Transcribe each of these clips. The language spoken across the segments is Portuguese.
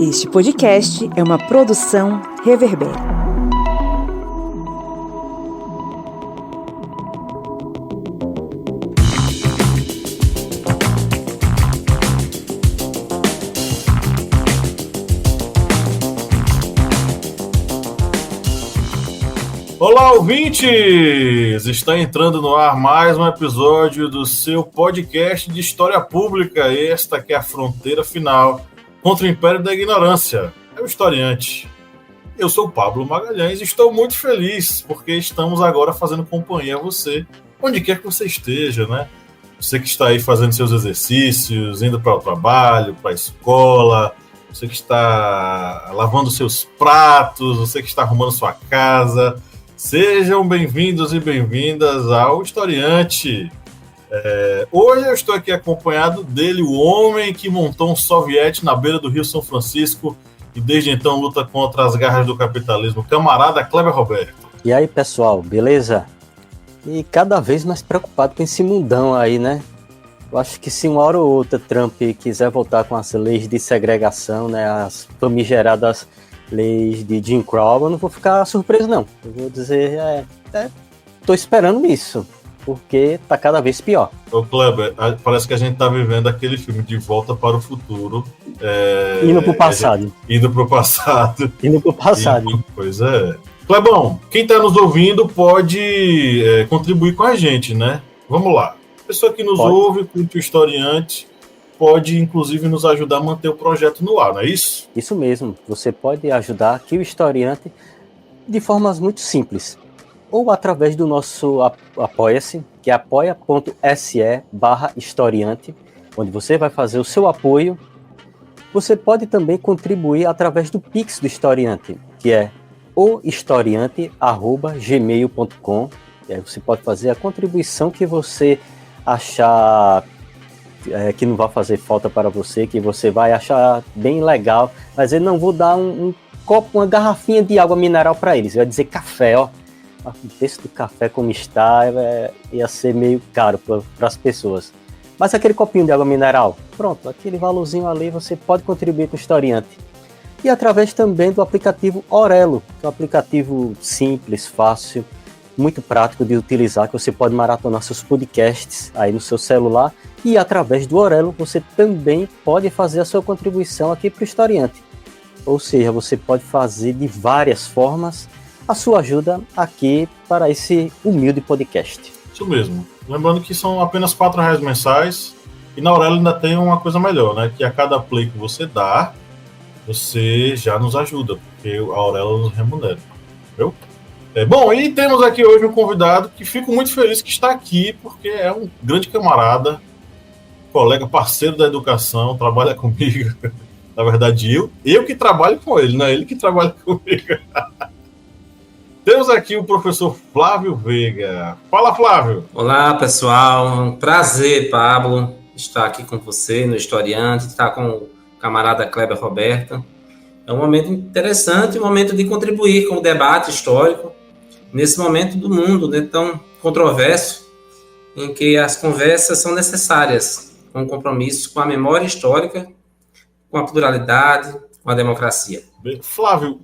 Este podcast é uma produção Reverber. Olá, ouvintes! Está entrando no ar mais um episódio do seu podcast de História Pública. Esta que é a fronteira final contra o Império da Ignorância. É o Historiante. Eu sou o Pablo Magalhães e estou muito feliz porque estamos agora fazendo companhia a você, onde quer que você esteja, né? Você que está aí fazendo seus exercícios, indo para o trabalho, para a escola, você que está lavando seus pratos, você que está arrumando sua casa. Sejam bem-vindos e bem-vindas ao Historiante. Hoje eu estou aqui acompanhado dele, o homem que montou um soviete na beira do Rio São Francisco e desde então luta contra as garras do capitalismo, camarada Kleber Roberto. E aí, pessoal, beleza? E cada vez mais preocupado com esse mundão aí, né? Eu acho que se uma hora ou outra Trump quiser voltar com as leis de segregação, né, as famigeradas leis de Jim Crow, eu não vou ficar surpreso, não. Eu vou dizer, tô esperando isso, porque tá cada vez pior. Ô Kleber, parece que a gente tá vivendo aquele filme De Volta para o Futuro. Indo pro passado. Indo pro passado. Pois é. Clebão, quem tá nos ouvindo pode contribuir com a gente, né? Vamos lá. A pessoa que nos ouve, curte o Historiante, pode, inclusive, nos ajudar a manter o projeto no ar, não é isso? Isso mesmo. Você pode ajudar aqui o Historiante de formas muito simples. Ou através do nosso Apoia-se, que é apoia.se/historiante, onde você vai fazer o seu apoio. Você pode também contribuir através do Pix do Historiante, que é ohistoriante@gmail.com. E aí você pode fazer a contribuição que você achar que não vai fazer falta para você, que você vai achar bem legal, mas eu não vou dar um copo, uma garrafinha de água mineral para eles, eu ia dizer café, ó. O preço do café como está ia ser meio caro para as pessoas. Mas aquele copinho de água mineral, pronto, aquele valorzinho ali você pode contribuir com o Historiante. E através também do aplicativo Orelo, que é um aplicativo simples, fácil, muito prático de utilizar, que você pode maratonar seus podcasts aí no seu celular, e através do Orelo você também pode fazer a sua contribuição aqui para o Historiante. Ou seja, você pode fazer de várias formas a sua ajuda aqui para esse humilde podcast. Isso mesmo. Lembrando que são apenas R$4 mensais, e na Orelo ainda tem uma coisa melhor, né? Que a cada play que você dá, você já nos ajuda, porque a Orelo nos remunera. Viu? Bom, e temos aqui hoje um convidado que fico muito feliz que está aqui, porque é um grande camarada, colega, parceiro da educação, trabalha comigo. Na verdade, eu que trabalho com ele, não é ele que trabalha comigo. Temos aqui o professor Flávio Veiga. Fala, Flávio! Olá, pessoal. Um prazer, Pablo, estar aqui com você no Historiante, estar com o camarada Kleber Roberto. É um momento interessante, um momento de contribuir com o debate histórico nesse momento do mundo, né, tão controverso, em que as conversas são necessárias, com compromisso com a memória histórica, com a pluralidade, com a democracia. Flávio,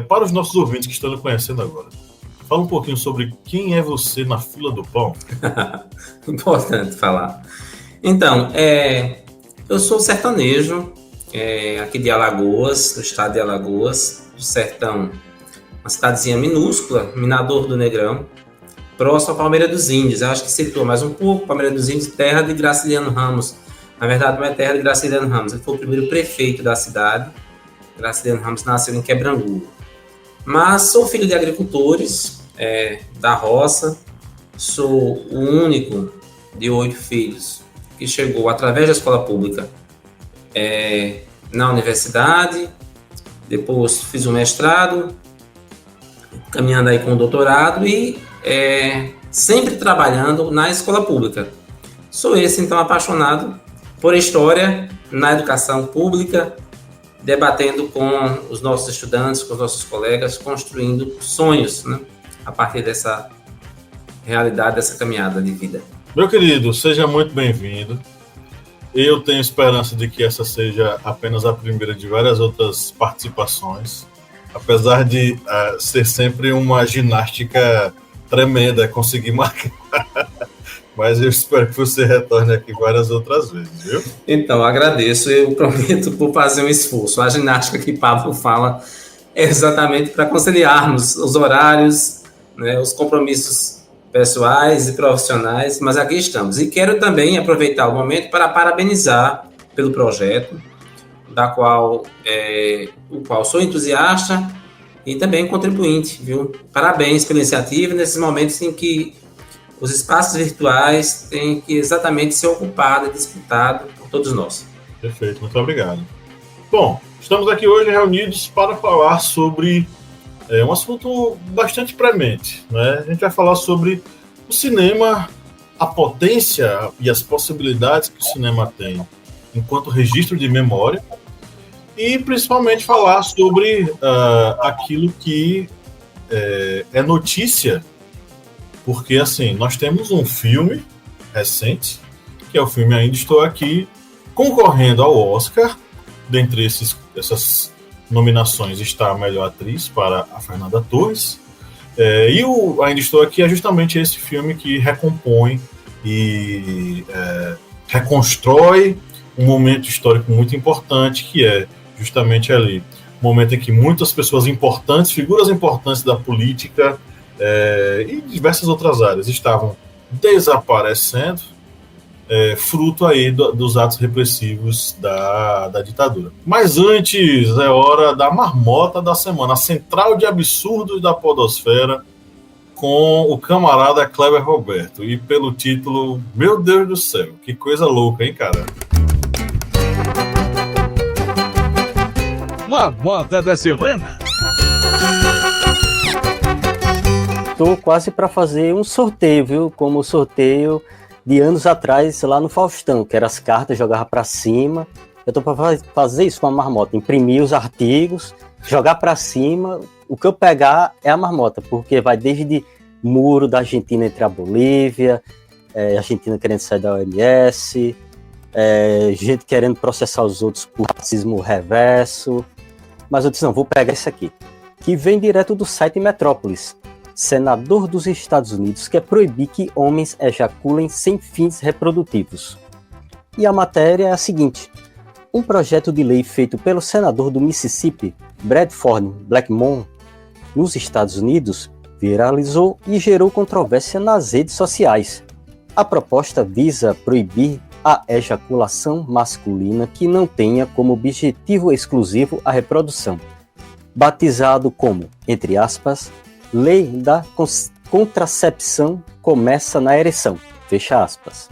para os nossos ouvintes que estão lhe conhecendo agora, fala um pouquinho sobre quem é você na fila do pão. Importante falar. Então, eu sou sertanejo, aqui de Alagoas, do estado de Alagoas, do sertão, uma cidadezinha minúscula, Minador do Negrão, próximo a Palmeira dos Índios. Eu acho que citou mais um pouco, Palmeira dos Índios, terra de Graciliano Ramos. Na verdade, não é terra de Graciliano Ramos, ele foi o primeiro prefeito da cidade. Graciliano Ramos nasceu em Quebrangulo. Mas sou filho de agricultores, da roça, sou o único de 8 filhos que chegou através da escola pública na universidade, depois fiz um mestrado, caminhando aí com o doutorado e sempre trabalhando na escola pública. Sou então apaixonado por história na educação pública, debatendo com os nossos estudantes, com os nossos colegas, construindo sonhos, né, a partir dessa realidade, dessa caminhada de vida. Meu querido, seja muito bem-vindo. Eu tenho esperança de que essa seja apenas a primeira de várias outras participações, apesar de ser sempre uma ginástica tremenda conseguir marcar. Mas eu espero que você retorne aqui várias outras vezes, viu? Então, agradeço. Eu prometo por fazer um esforço. A ginástica que Pablo fala é exatamente para conciliarmos os horários, né, os compromissos pessoais e profissionais, mas aqui estamos. E quero também aproveitar o momento para parabenizar pelo projeto, o qual sou entusiasta e também contribuinte, viu? Parabéns pela iniciativa nesses momentos em que os espaços virtuais têm que exatamente ser ocupado e disputado por todos nós. Perfeito, muito obrigado. Bom, estamos aqui hoje reunidos para falar sobre um assunto bastante premente, né? A gente vai falar sobre o cinema, a potência e as possibilidades que o cinema tem enquanto registro de memória e principalmente falar sobre aquilo que é notícia, porque assim, nós temos um filme recente, que é o filme Ainda Estou Aqui, concorrendo ao Oscar. Dentre essas nominações está a melhor atriz para a Fernanda Torres. E o Ainda Estou Aqui é justamente esse filme que recompõe e reconstrói um momento histórico muito importante, que é justamente ali, um momento em que muitas pessoas importantes, figuras importantes da política e diversas outras áreas estavam desaparecendo, fruto aí dos atos repressivos da ditadura. Mas antes, é hora da marmota da semana, a central de absurdos da podosfera, com o camarada Kleber Roberto. E pelo título, meu Deus do céu, que coisa louca, hein, cara? Marmota da semana. Tô quase para fazer um sorteio, viu? Como o sorteio de anos atrás lá no Faustão, que era as cartas, jogava para cima. Eu tô para fazer isso com a marmota, imprimir os artigos, jogar para cima. O que eu pegar é a marmota, porque vai desde muro da Argentina entre a Bolívia, Argentina querendo sair da OMS, gente querendo processar os outros por racismo reverso. Mas eu disse, não, vou pegar esse aqui, que vem direto do site Metrópolis. Senador dos Estados Unidos quer proibir que homens ejaculem sem fins reprodutivos. E a matéria é a seguinte: um projeto de lei feito pelo senador do Mississippi, Bradford Blackmon, nos Estados Unidos, viralizou e gerou controvérsia nas redes sociais. A proposta visa proibir a ejaculação masculina que não tenha como objetivo exclusivo a reprodução, batizado como, entre aspas, Lei da Contracepção Começa na Ereção, fecha aspas.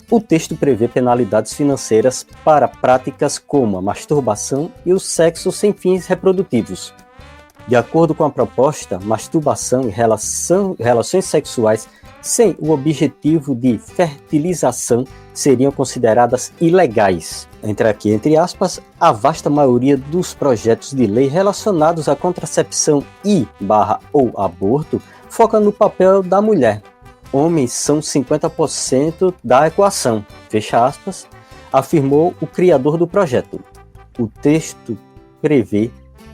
O texto prevê penalidades financeiras para práticas como a masturbação e o sexo sem fins reprodutivos. De acordo com a proposta, masturbação e relações sexuais sem o objetivo de fertilização seriam consideradas ilegais. Entre aspas, a vasta maioria dos projetos de lei relacionados à contracepção ou aborto foca no papel da mulher. Homens são 50% da equação, fecha aspas, afirmou o criador do projeto. O texto prevê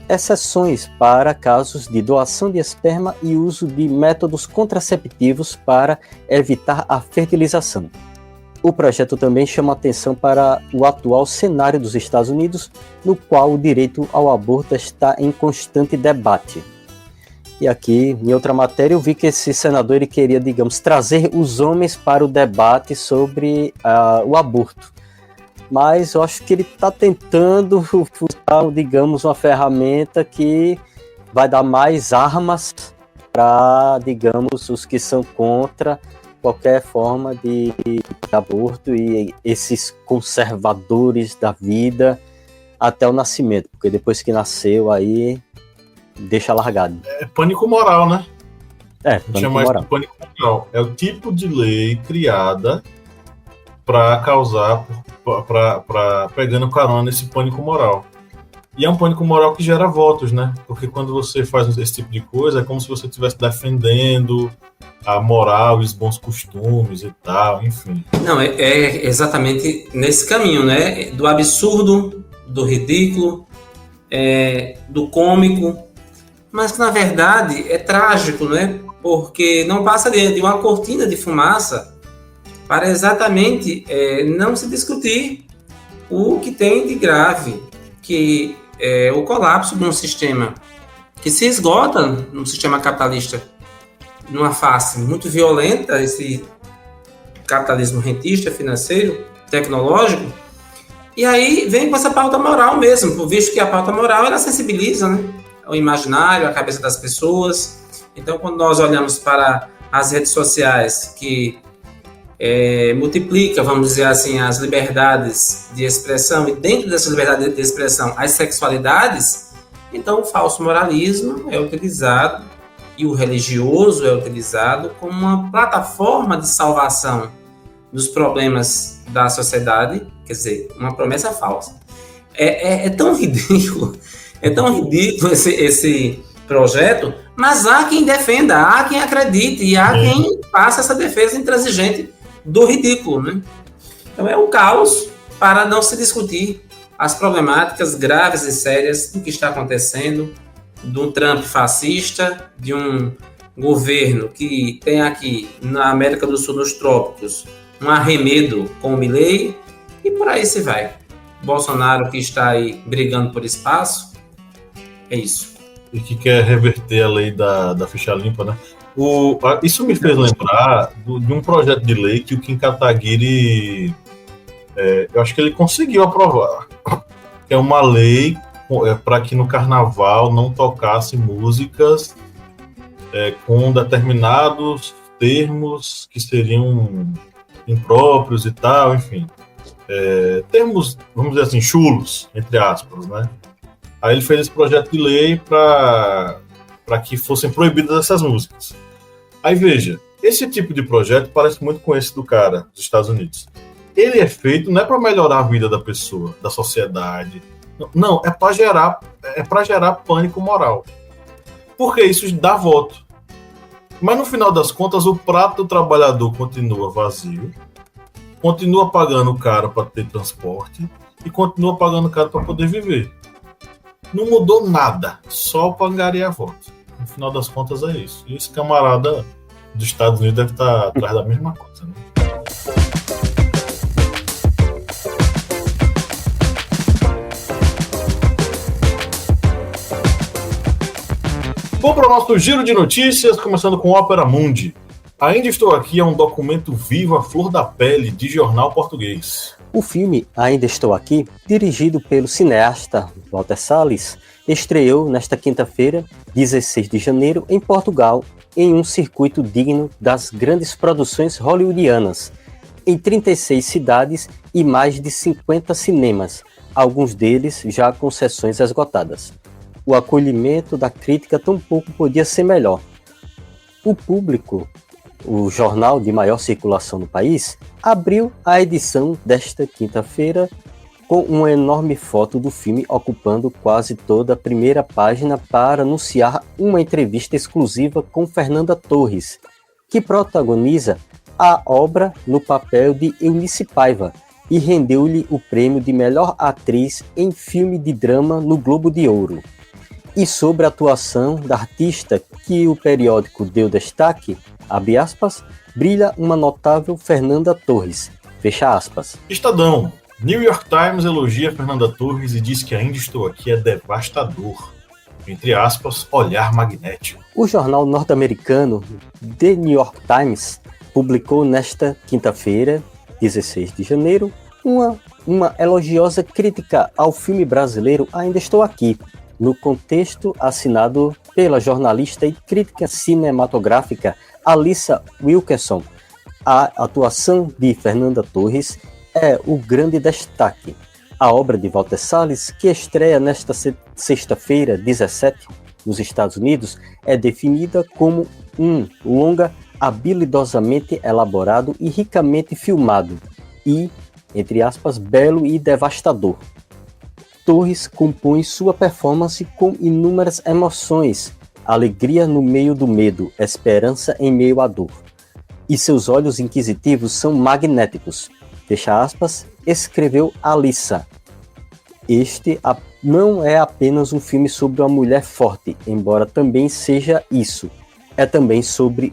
exceções para casos de doação de esperma e uso de métodos contraceptivos para evitar a fertilização. O projeto também chama atenção para o atual cenário dos Estados Unidos, no qual o direito ao aborto está em constante debate. E aqui, em outra matéria, eu vi que esse senador ele queria, digamos, trazer os homens para o debate sobre o aborto. Mas eu acho que ele está tentando usar, digamos, uma ferramenta que vai dar mais armas para, digamos, os que são contra qualquer forma de aborto e esses conservadores da vida até o nascimento, porque depois que nasceu aí deixa largado. É pânico moral, né? Pânico moral. Pânico moral. É o tipo de lei criada para causar, para pegando carona nesse pânico moral. E é um pânico moral que gera votos, né? Porque quando você faz esse tipo de coisa, é como se você estivesse defendendo a moral e os bons costumes e tal, enfim. Não, é exatamente nesse caminho, né? Do absurdo, do ridículo, do cômico, mas na verdade é trágico, né? Porque não passa de uma cortina de fumaça para exatamente não se discutir o que tem de grave, que é o colapso de um sistema que se esgota no sistema capitalista numa face muito violenta, esse capitalismo rentista, financeiro, tecnológico, e aí vem com essa pauta moral mesmo, visto que a pauta moral ela sensibiliza, né, o imaginário, a cabeça das pessoas. Então, quando nós olhamos para as redes sociais que multiplica, vamos dizer assim, as liberdades de expressão, e dentro dessa liberdade de expressão, as sexualidades, então o falso moralismo é utilizado e o religioso é utilizado como uma plataforma de salvação dos problemas da sociedade, quer dizer, uma promessa falsa. É tão ridículo, esse projeto, mas há quem defenda, há quem acredite e há quem faça essa defesa intransigente do ridículo, né? Então é um caos para não se discutir as problemáticas graves e sérias do que está acontecendo, de um Trump fascista, de um governo que tem aqui na América do Sul, nos trópicos, um arremedo com o Milei, e por aí se vai. Bolsonaro que está aí brigando por espaço, é isso. E que quer reverter a lei da ficha limpa, né? Isso me fez lembrar de um projeto de lei que o Kim Kataguiri, eu acho que ele conseguiu aprovar, que é uma lei para que no carnaval não tocasse músicas com determinados termos que seriam impróprios e tal, enfim. Termos, vamos dizer assim, chulos, entre aspas, né? Aí ele fez esse projeto de lei para que fossem proibidas essas músicas. Aí veja, esse tipo de projeto parece muito com esse do cara dos Estados Unidos. Ele é feito não é para melhorar a vida da pessoa, da sociedade. Não, é para gerar pânico moral. Porque isso dá voto. Mas no final das contas, o prato do trabalhador continua vazio, continua pagando caro para ter transporte e continua pagando caro para poder viver. Não mudou nada, só para angariar voto. No final das contas é isso. E esse camarada dos Estados Unidos deve estar atrás da mesma coisa, né? Vamos para o nosso giro de notícias, começando com Ópera Mundi. Ainda Estou Aqui é um documento vivo à flor da pele de jornal português. O filme Ainda Estou Aqui, dirigido pelo cineasta Walter Salles, estreou nesta quinta-feira, 16 de janeiro, em Portugal, em um circuito digno das grandes produções hollywoodianas, em 36 cidades e mais de 50 cinemas, alguns deles já com sessões esgotadas. O acolhimento da crítica tampouco podia ser melhor. O Público, o jornal de maior circulação no país, abriu a edição desta quinta-feira com uma enorme foto do filme ocupando quase toda a primeira página para anunciar uma entrevista exclusiva com Fernanda Torres, que protagoniza a obra no papel de Eunice Paiva e rendeu-lhe o prêmio de melhor atriz em filme de drama no Globo de Ouro. E sobre a atuação da artista que o periódico deu destaque, abre aspas, brilha uma notável Fernanda Torres, fecha aspas. Estadão. New York Times elogia Fernanda Torres e diz que Ainda Estou Aqui é devastador. Entre aspas, olhar magnético. O jornal norte-americano The New York Times publicou nesta quinta-feira, 16 de janeiro, uma elogiosa crítica ao filme brasileiro Ainda Estou Aqui, no contexto assinado pela jornalista e crítica cinematográfica Alissa Wilkerson. A atuação de Fernanda Torres é o grande destaque. A obra de Walter Salles, que estreia nesta sexta-feira, 17, nos Estados Unidos, é definida como um longa habilidosamente elaborado e ricamente filmado e, entre aspas, belo e devastador. Torres compõe sua performance com inúmeras emoções, alegria no meio do medo, esperança em meio à dor. E seus olhos inquisitivos são magnéticos. Fecha aspas, escreveu Alissa. Este não é apenas um filme sobre uma mulher forte, embora também seja isso. É também sobre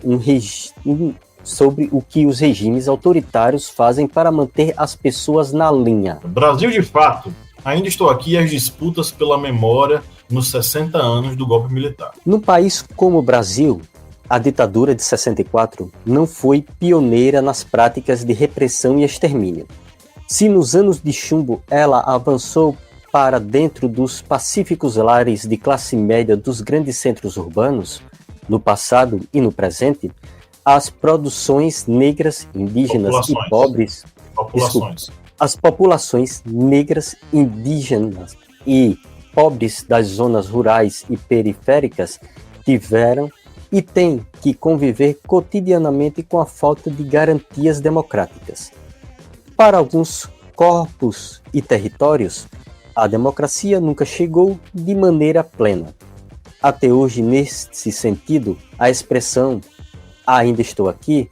sobre o que os regimes autoritários fazem para manter as pessoas na linha. Brasil de fato. Ainda estou aqui as disputas pela memória nos 60 anos do golpe militar. Num país como o Brasil, a ditadura de 64 não foi pioneira nas práticas de repressão e extermínio. Se nos anos de chumbo ela avançou para dentro dos pacíficos lares de classe média dos grandes centros urbanos, no passado e no presente, as produções negras, indígenas e pobres... As populações negras, indígenas e pobres das zonas rurais e periféricas tiveram e têm que conviver cotidianamente com a falta de garantias democráticas. Para alguns corpos e territórios, a democracia nunca chegou de maneira plena. Até hoje, nesse sentido, a expressão "Ainda estou aqui",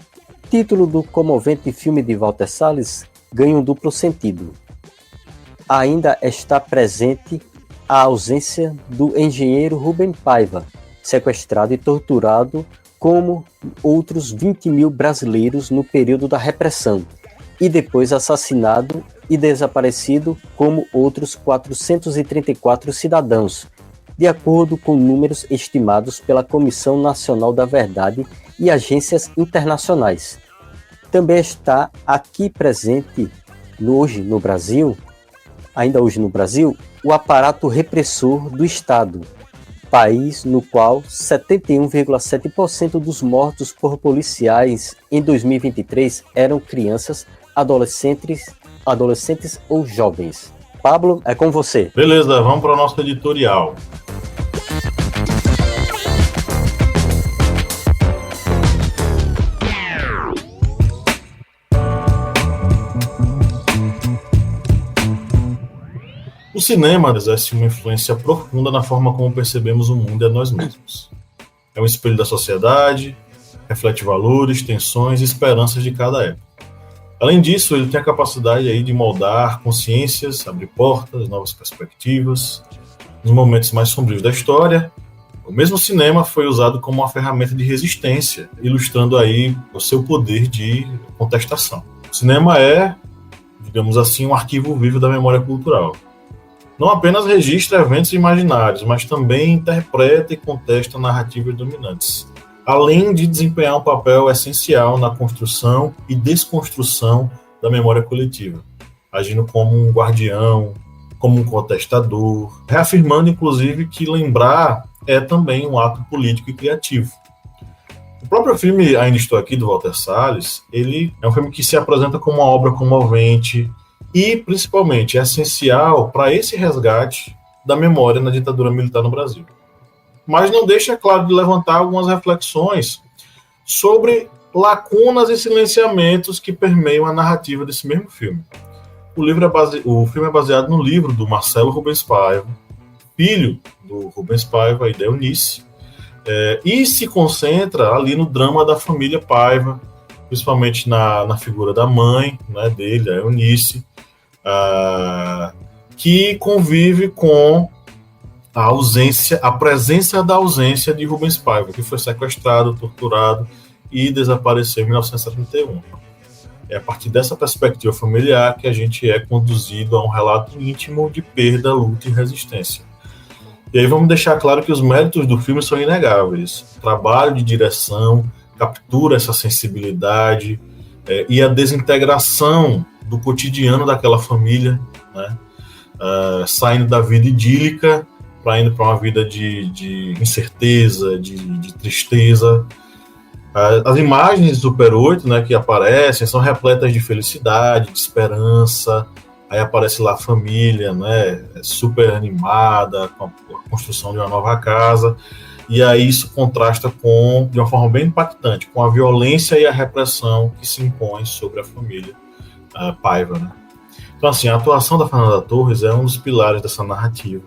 título do comovente filme de Walter Salles, ganha um duplo sentido. Ainda está presente a ausência do engenheiro Rubem Paiva, sequestrado e torturado como outros 20 mil brasileiros no período da repressão, e depois assassinado e desaparecido como outros 434 cidadãos, de acordo com números estimados pela Comissão Nacional da Verdade e agências internacionais. Também está aqui presente ainda hoje no Brasil, o aparato repressor do Estado, país no qual 71,7% dos mortos por policiais em 2023 eram crianças, adolescentes ou jovens. Pablo, é com você. Beleza, vamos para o nosso editorial. O cinema exerce uma influência profunda na forma como percebemos o mundo e a nós mesmos. É um espelho da sociedade, reflete valores, tensões e esperanças de cada época. Além disso, ele tem a capacidade aí de moldar consciências, abrir portas, novas perspectivas. Nos momentos mais sombrios da história, o mesmo cinema foi usado como uma ferramenta de resistência, ilustrando aí o seu poder de contestação. O cinema é, digamos assim, um arquivo vivo da memória cultural. Não apenas registra eventos imaginários, mas também interpreta e contesta narrativas dominantes, além de desempenhar um papel essencial na construção e desconstrução da memória coletiva, agindo como um guardião, como um contestador, reafirmando, inclusive, que lembrar é também um ato político e criativo. O próprio filme Ainda Estou Aqui, do Walter Salles, ele é um filme que se apresenta como uma obra comovente, e, principalmente, é essencial para esse resgate da memória na ditadura militar no Brasil. Mas não deixa, claro, de levantar algumas reflexões sobre lacunas e silenciamentos que permeiam a narrativa desse mesmo filme. O filme é baseado no livro do Marcelo Rubens Paiva, filho do Rubens Paiva e da Eunice, e se concentra ali no drama da família Paiva, principalmente na figura da mãe, né, dele, a Eunice, que convive com a presença da ausência de Rubens Paiva, que foi sequestrado, torturado e desapareceu em 1971. É a partir dessa perspectiva familiar que a gente é conduzido a um relato íntimo de perda, luta e resistência. E aí vamos deixar claro que os méritos do filme são inegáveis. O trabalho de direção captura essa sensibilidade e a desintegração do cotidiano daquela família, né? Saindo da vida idílica indo para uma vida de incerteza, de tristeza. As imagens do Super 8, né, que aparecem são repletas de felicidade, de esperança. Aí aparece lá a família, né, super animada, com a construção de uma nova casa. E aí isso contrasta de uma forma bem impactante, com a violência e a repressão que se impõe sobre a família Paiva, né? Então, assim, a atuação da Fernanda Torres é um dos pilares dessa narrativa.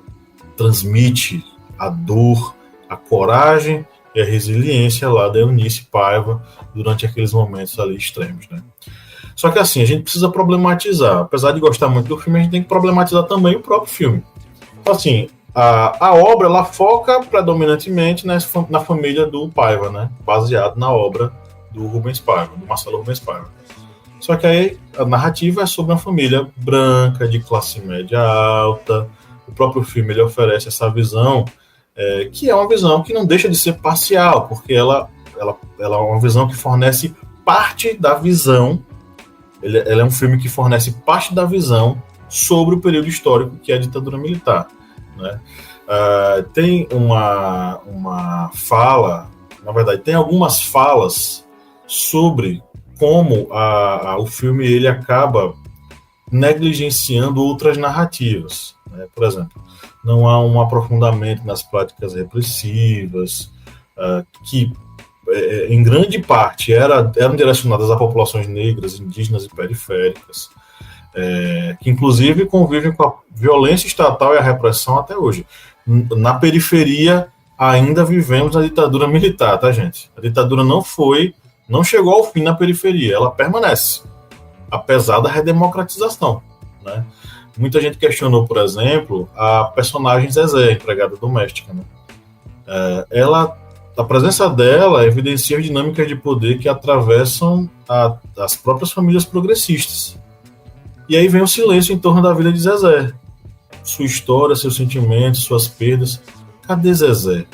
Transmite a dor, a coragem e a resiliência lá da Eunice Paiva durante aqueles momentos ali extremos, né? Só que, assim, a gente precisa problematizar. Apesar de gostar muito do filme, a gente tem que problematizar também o próprio filme. Então, assim, a obra, ela foca predominantemente na família do Paiva, né? Baseado na obra do Rubens Paiva, do Marcelo Rubens Paiva. Só que aí a narrativa é sobre uma família branca, de classe média alta. O próprio filme ele oferece essa visão, que é uma visão que não deixa de ser parcial, porque ela é uma visão que fornece parte da visão. Ela é um filme que fornece parte da visão sobre o período histórico que é a ditadura militar, né? Tem uma fala, na verdade, tem algumas falas sobre como o filme ele acaba negligenciando outras narrativas, né? Por exemplo, não há um aprofundamento nas práticas repressivas, que em grande parte eram direcionadas a populações negras, indígenas e periféricas, que inclusive convivem com a violência estatal e a repressão até hoje. Na periferia ainda vivemos a ditadura militar, tá, gente? A ditadura não chegou ao fim na periferia, ela permanece, apesar da redemocratização, né? Muita gente questionou, por exemplo, a personagem Zezé, empregada doméstica, né? A presença dela evidencia dinâmicas de poder que atravessam as próprias famílias progressistas. E aí vem o silêncio em torno da vida de Zezé. Sua história, seus sentimentos, suas perdas. Cadê Zezé?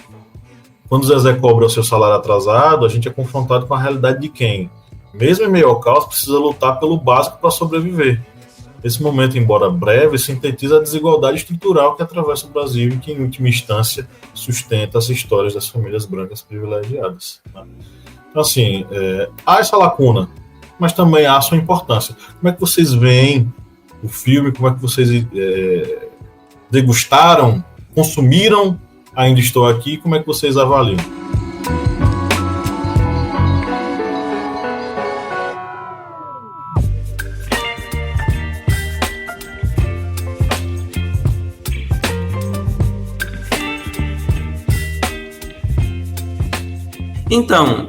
Quando Zezé cobra o seu salário atrasado, a gente é confrontado com a realidade de quem, mesmo em meio ao caos, precisa lutar pelo básico para sobreviver. Esse momento, embora breve, sintetiza a desigualdade estrutural que atravessa o Brasil e que, em última instância, sustenta as histórias das famílias brancas privilegiadas, né? Então, assim, há essa lacuna, mas também há a sua importância. Como é que vocês veem o filme? Como é que vocês degustaram, consumiram Ainda Estou Aqui? Como é que vocês avaliam? Então,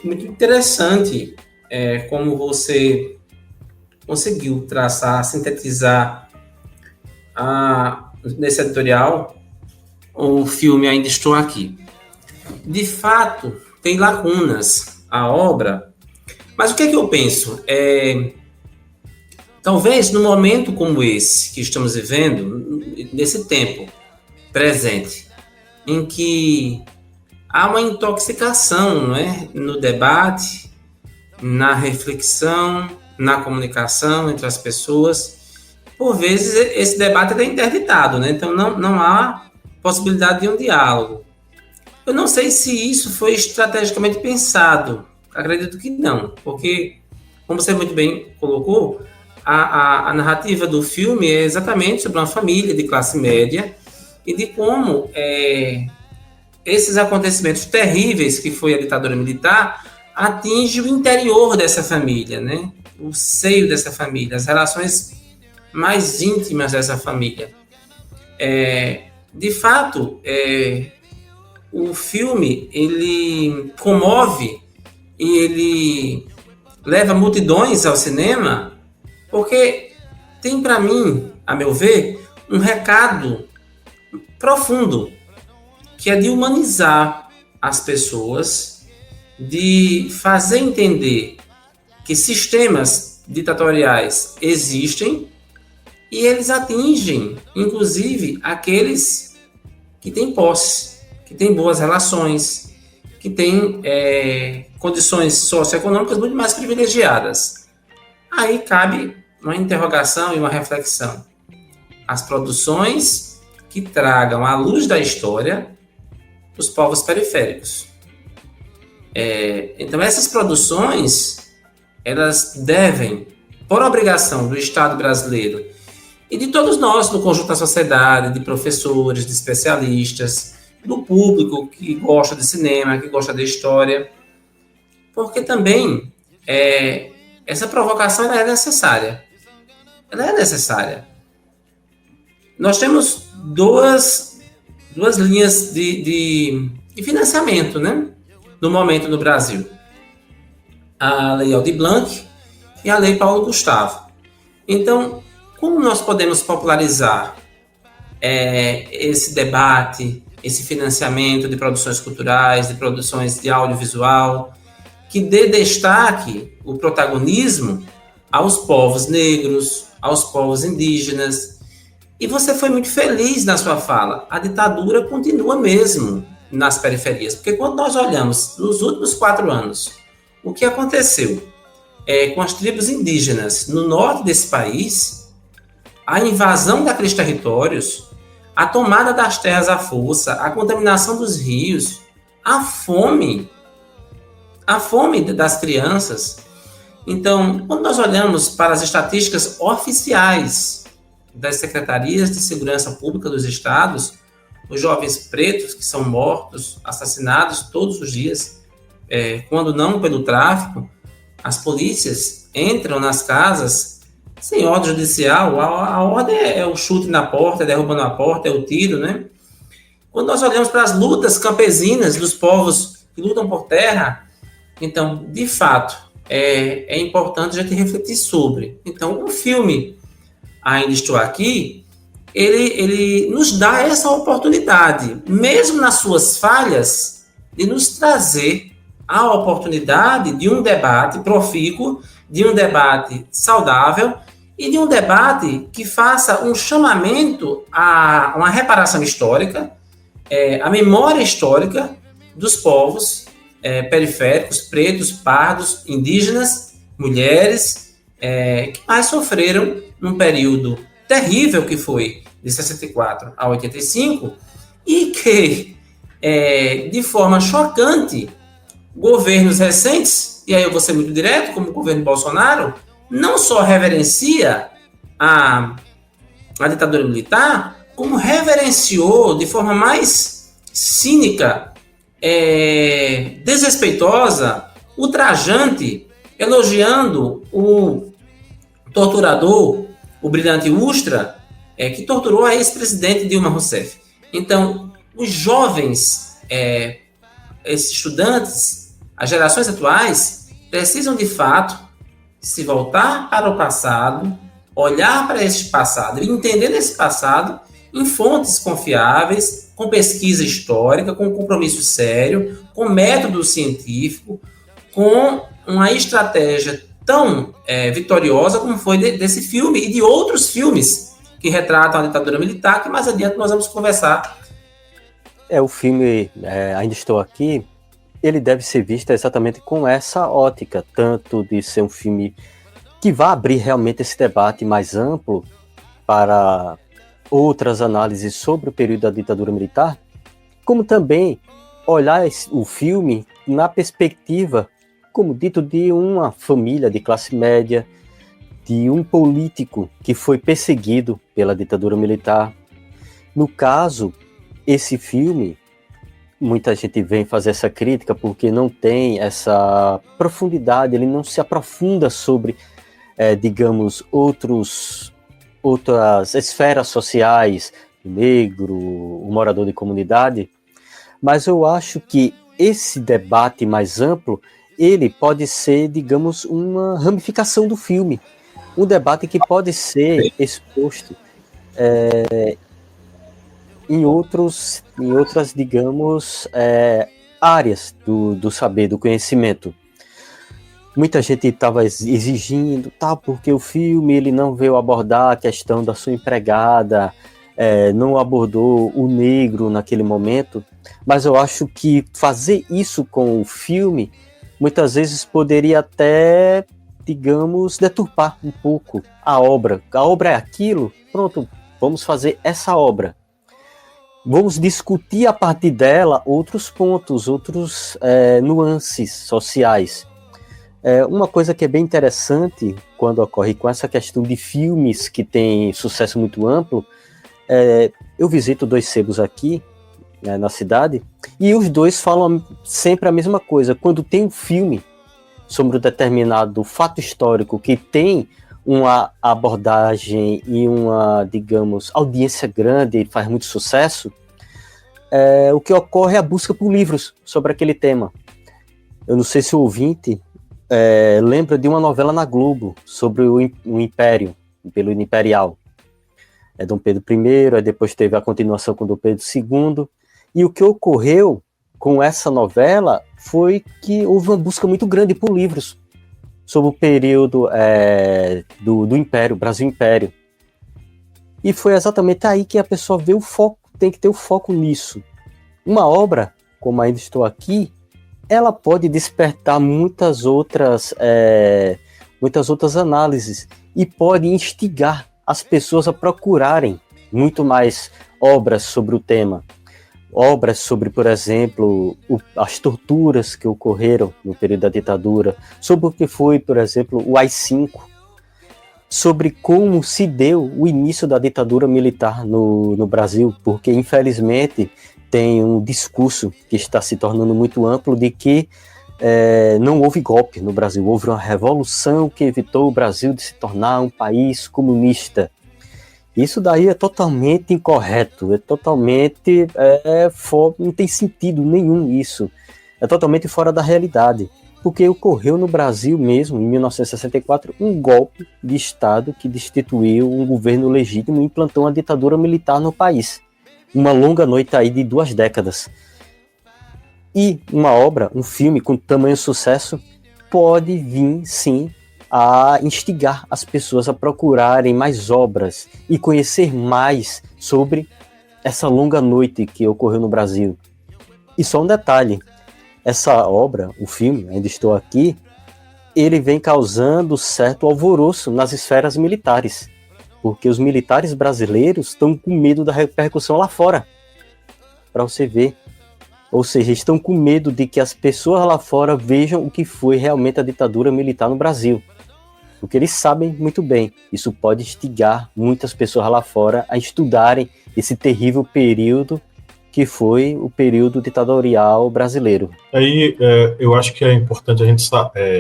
muito interessante como você conseguiu traçar, sintetizar nesse editorial o filme Ainda Estou Aqui. De fato, tem lacunas a obra, mas o que é que eu penso? Talvez num momento como esse que estamos vivendo, nesse tempo presente, em que há uma intoxicação, não é? No debate, na reflexão, na comunicação entre as pessoas. Por vezes, esse debate é interditado, né? Então, não há possibilidade de um diálogo. Eu não sei se isso foi estrategicamente pensado. Acredito que não, porque, como você muito bem colocou, a narrativa do filme é exatamente sobre uma família de classe média e de como esses acontecimentos terríveis que foi a ditadura militar atinge o interior dessa família, né? O seio dessa família, as relações mais íntimas dessa família. De fato, o filme ele comove e ele leva multidões ao cinema porque tem, para mim, a meu ver, um recado profundo, que é de humanizar as pessoas, de fazer entender que sistemas ditatoriais existem e eles atingem, inclusive, aqueles que têm posse, que têm boas relações, que têm condições socioeconômicas muito mais privilegiadas. Aí cabe uma interrogação e uma reflexão. As produções que tragam à luz da história os povos periféricos. Então, essas produções, elas devem, por obrigação do Estado brasileiro e de todos nós, do conjunto da sociedade, de professores, de especialistas, do público que gosta de cinema, que gosta de história, porque também essa provocação ela é necessária. ela é necessária. Nós temos duas linhas de financiamento, né? No momento no Brasil. A Lei Aldir Blanc e a Lei Paulo Gustavo. Então, como nós podemos popularizar esse debate, esse financiamento de produções culturais, de produções de audiovisual, que dê destaque, o protagonismo aos povos negros, aos povos indígenas? E você foi muito feliz na sua fala. A ditadura continua mesmo nas periferias, porque quando nós olhamos nos últimos 4 anos, o que aconteceu com as tribos indígenas no norte desse país, a invasão daqueles territórios, a tomada das terras à força, a contaminação dos rios, a fome das crianças. Então, quando nós olhamos para as estatísticas oficiais das secretarias de segurança pública dos estados, os jovens pretos que são mortos, assassinados todos os dias, quando não pelo tráfico, as polícias entram nas casas sem ordem judicial. A ordem é o chute na porta, derrubando a porta, é o tiro, né? Quando nós olhamos para as lutas campesinas dos povos que lutam por terra, então, de fato, é importante a gente refletir sobre. Então, o filme Ainda Estou Aqui, ele nos dá essa oportunidade, mesmo nas suas falhas, de nos trazer a oportunidade de um debate profícuo, de um debate saudável e de um debate que faça um chamamento a uma reparação histórica, a memória histórica dos povos periféricos, pretos, pardos, indígenas, mulheres, que mais sofreram num período terrível que foi de 64 a 85 e que, de forma chocante, governos recentes, e aí eu vou ser muito direto, como o governo Bolsonaro, não só reverencia a ditadura militar, como reverenciou de forma mais cínica, desrespeitosa, ultrajante, elogiando o torturador, o brilhante Ustra, que torturou a ex-presidente Dilma Rousseff. Então, os jovens, esses estudantes, as gerações atuais, precisam de fato se voltar para o passado, olhar para esse passado e entender esse passado em fontes confiáveis, com pesquisa histórica, com compromisso sério, com método científico, com uma estratégia tão vitoriosa como foi desse filme e de outros filmes que retratam a ditadura militar, que mais adiante nós vamos conversar. O filme Ainda Estou Aqui, ele deve ser visto exatamente com essa ótica, tanto de ser um filme que vai abrir realmente esse debate mais amplo para outras análises sobre o período da ditadura militar, como também olhar o filme na perspectiva, como dito, de uma família de classe média, de um político que foi perseguido pela ditadura militar. No caso, esse filme, muita gente vem fazer essa crítica porque não tem essa profundidade, ele não se aprofunda sobre, digamos, outras esferas sociais, o negro, o morador de comunidade, mas eu acho que esse debate mais amplo, ele pode ser, digamos, uma ramificação do filme, um debate que pode ser exposto em outras, digamos, áreas do saber, do conhecimento. Muita gente estava exigindo, porque o filme ele não veio abordar a questão da sua empregada, não abordou o negro naquele momento, mas eu acho que fazer isso com o filme, muitas vezes poderia até, digamos, deturpar um pouco a obra. A obra é aquilo, pronto, vamos fazer essa obra. Vamos discutir a partir dela outros pontos, outros nuances sociais. Uma coisa que é bem interessante quando ocorre com essa questão de filmes que tem sucesso muito amplo, eu visito 2 sebos aqui, na cidade, e os 2 falam sempre a mesma coisa. Quando tem um filme sobre um determinado fato histórico que tem uma abordagem e uma, digamos, audiência grande, faz muito sucesso, o que ocorre é a busca por livros sobre aquele tema. Eu não sei se o ouvinte lembra de uma novela na Globo sobre o Império, o período imperial. Dom Pedro I, aí depois teve a continuação com Dom Pedro II, e o que ocorreu com essa novela foi que houve uma busca muito grande por livros sobre o período do Império, Brasil Império. E foi exatamente aí que a pessoa vê o foco, tem que ter o foco nisso. Uma obra, como Ainda Estou Aqui, ela pode despertar muitas outras análises e pode instigar as pessoas a procurarem muito mais obras sobre o tema. Obras sobre, por exemplo, as torturas que ocorreram no período da ditadura, sobre o que foi, por exemplo, o AI-5, sobre como se deu o início da ditadura militar no Brasil, porque, infelizmente, tem um discurso que está se tornando muito amplo de que não houve golpe no Brasil, houve uma revolução que evitou o Brasil de se tornar um país comunista. Isso daí é totalmente incorreto, não tem sentido nenhum isso, é totalmente fora da realidade, porque ocorreu no Brasil mesmo, em 1964, um golpe de Estado que destituiu um governo legítimo e implantou uma ditadura militar no país. Uma longa noite aí de 2 décadas. E uma obra, um filme com tamanho sucesso, pode vir, sim, a instigar as pessoas a procurarem mais obras e conhecer mais sobre essa longa noite que ocorreu no Brasil. E só um detalhe, essa obra, o filme, Ainda Estou Aqui, ele vem causando certo alvoroço nas esferas militares, porque os militares brasileiros estão com medo da repercussão lá fora, para você ver. Ou seja, estão com medo de que as pessoas lá fora vejam o que foi realmente a ditadura militar no Brasil. Porque eles sabem muito bem, isso pode instigar muitas pessoas lá fora a estudarem esse terrível período que foi o período ditatorial brasileiro. Aí eu acho que é importante a gente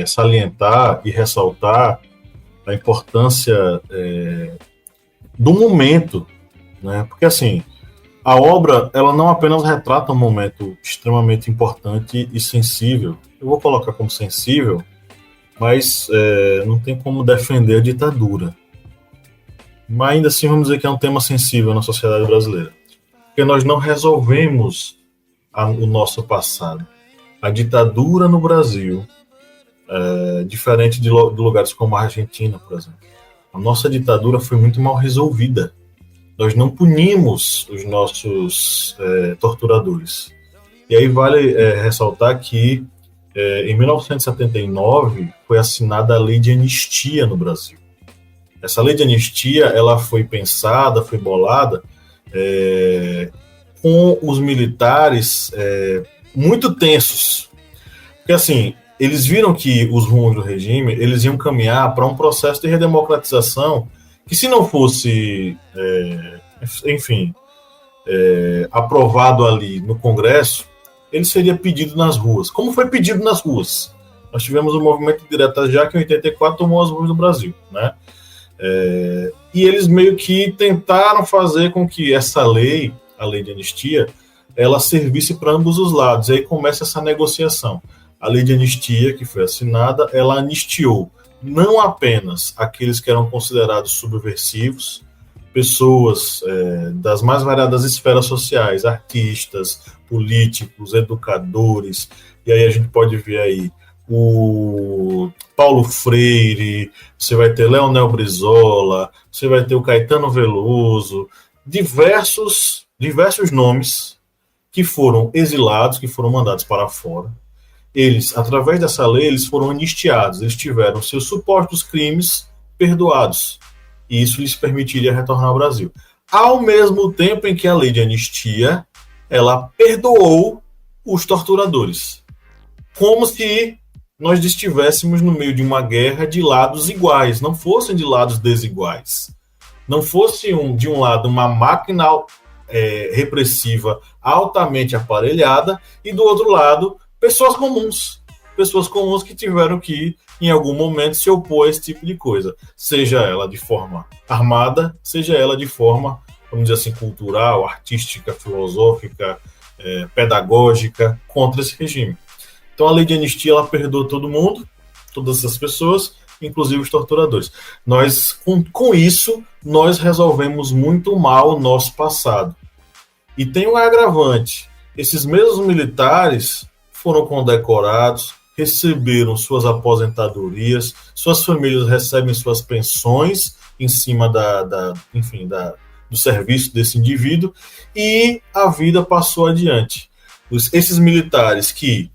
salientar e ressaltar a importância do momento, né? Porque assim, a obra ela não apenas retrata um momento extremamente importante e sensível, eu vou colocar como sensível, mas não tem como defender a ditadura. Mas ainda assim vamos dizer que é um tema sensível na sociedade brasileira. Porque nós não resolvemos o nosso passado. A ditadura no Brasil, diferente de lugares como a Argentina, por exemplo, a nossa ditadura foi muito mal resolvida. Nós não punimos os nossos torturadores. E aí vale ressaltar que em 1979 foi assinada a Lei de Anistia no Brasil. Essa Lei de Anistia ela foi pensada, foi bolada com os militares muito tensos. Porque assim, eles viram que os rumos do regime eles iam caminhar para um processo de redemocratização que se não fosse, aprovado ali no Congresso, ele seria pedido nas ruas. Como foi pedido nas ruas? Nós tivemos o movimento direto já que em 84 tomou as ruas do Brasil, né? E eles meio que tentaram fazer com que essa lei, a lei de anistia, ela servisse para ambos os lados. E aí começa essa negociação. A lei de anistia que foi assinada, ela anistiou não apenas aqueles que eram considerados subversivos, pessoas das mais variadas esferas sociais, artistas, políticos, educadores, e aí a gente pode ver aí o Paulo Freire, você vai ter Leonel Brizola, você vai ter o Caetano Veloso, diversos nomes que foram exilados, que foram mandados para fora. Eles, através dessa lei, eles foram anistiados, eles tiveram seus supostos crimes perdoados, e isso lhes permitiria retornar ao Brasil. Ao mesmo tempo em que a lei de anistia, ela perdoou os torturadores, como se nós estivéssemos no meio de uma guerra de lados iguais, não fossem de lados desiguais. Não fosse de um lado uma máquina repressiva altamente aparelhada e do outro lado pessoas comuns que tiveram que em algum momento se opor a esse tipo de coisa, seja ela de forma armada, seja ela de forma, vamos dizer assim, cultural, artística, filosófica, pedagógica, contra esse regime. Então a lei de anistia, ela perdoa todo mundo, todas essas pessoas, inclusive os torturadores. Nós, com isso, nós resolvemos muito mal o nosso passado. E tem um agravante. Esses mesmos militares foram condecorados, receberam suas aposentadorias, suas famílias recebem suas pensões em cima do serviço desse indivíduo, e a vida passou adiante. Esses militares que,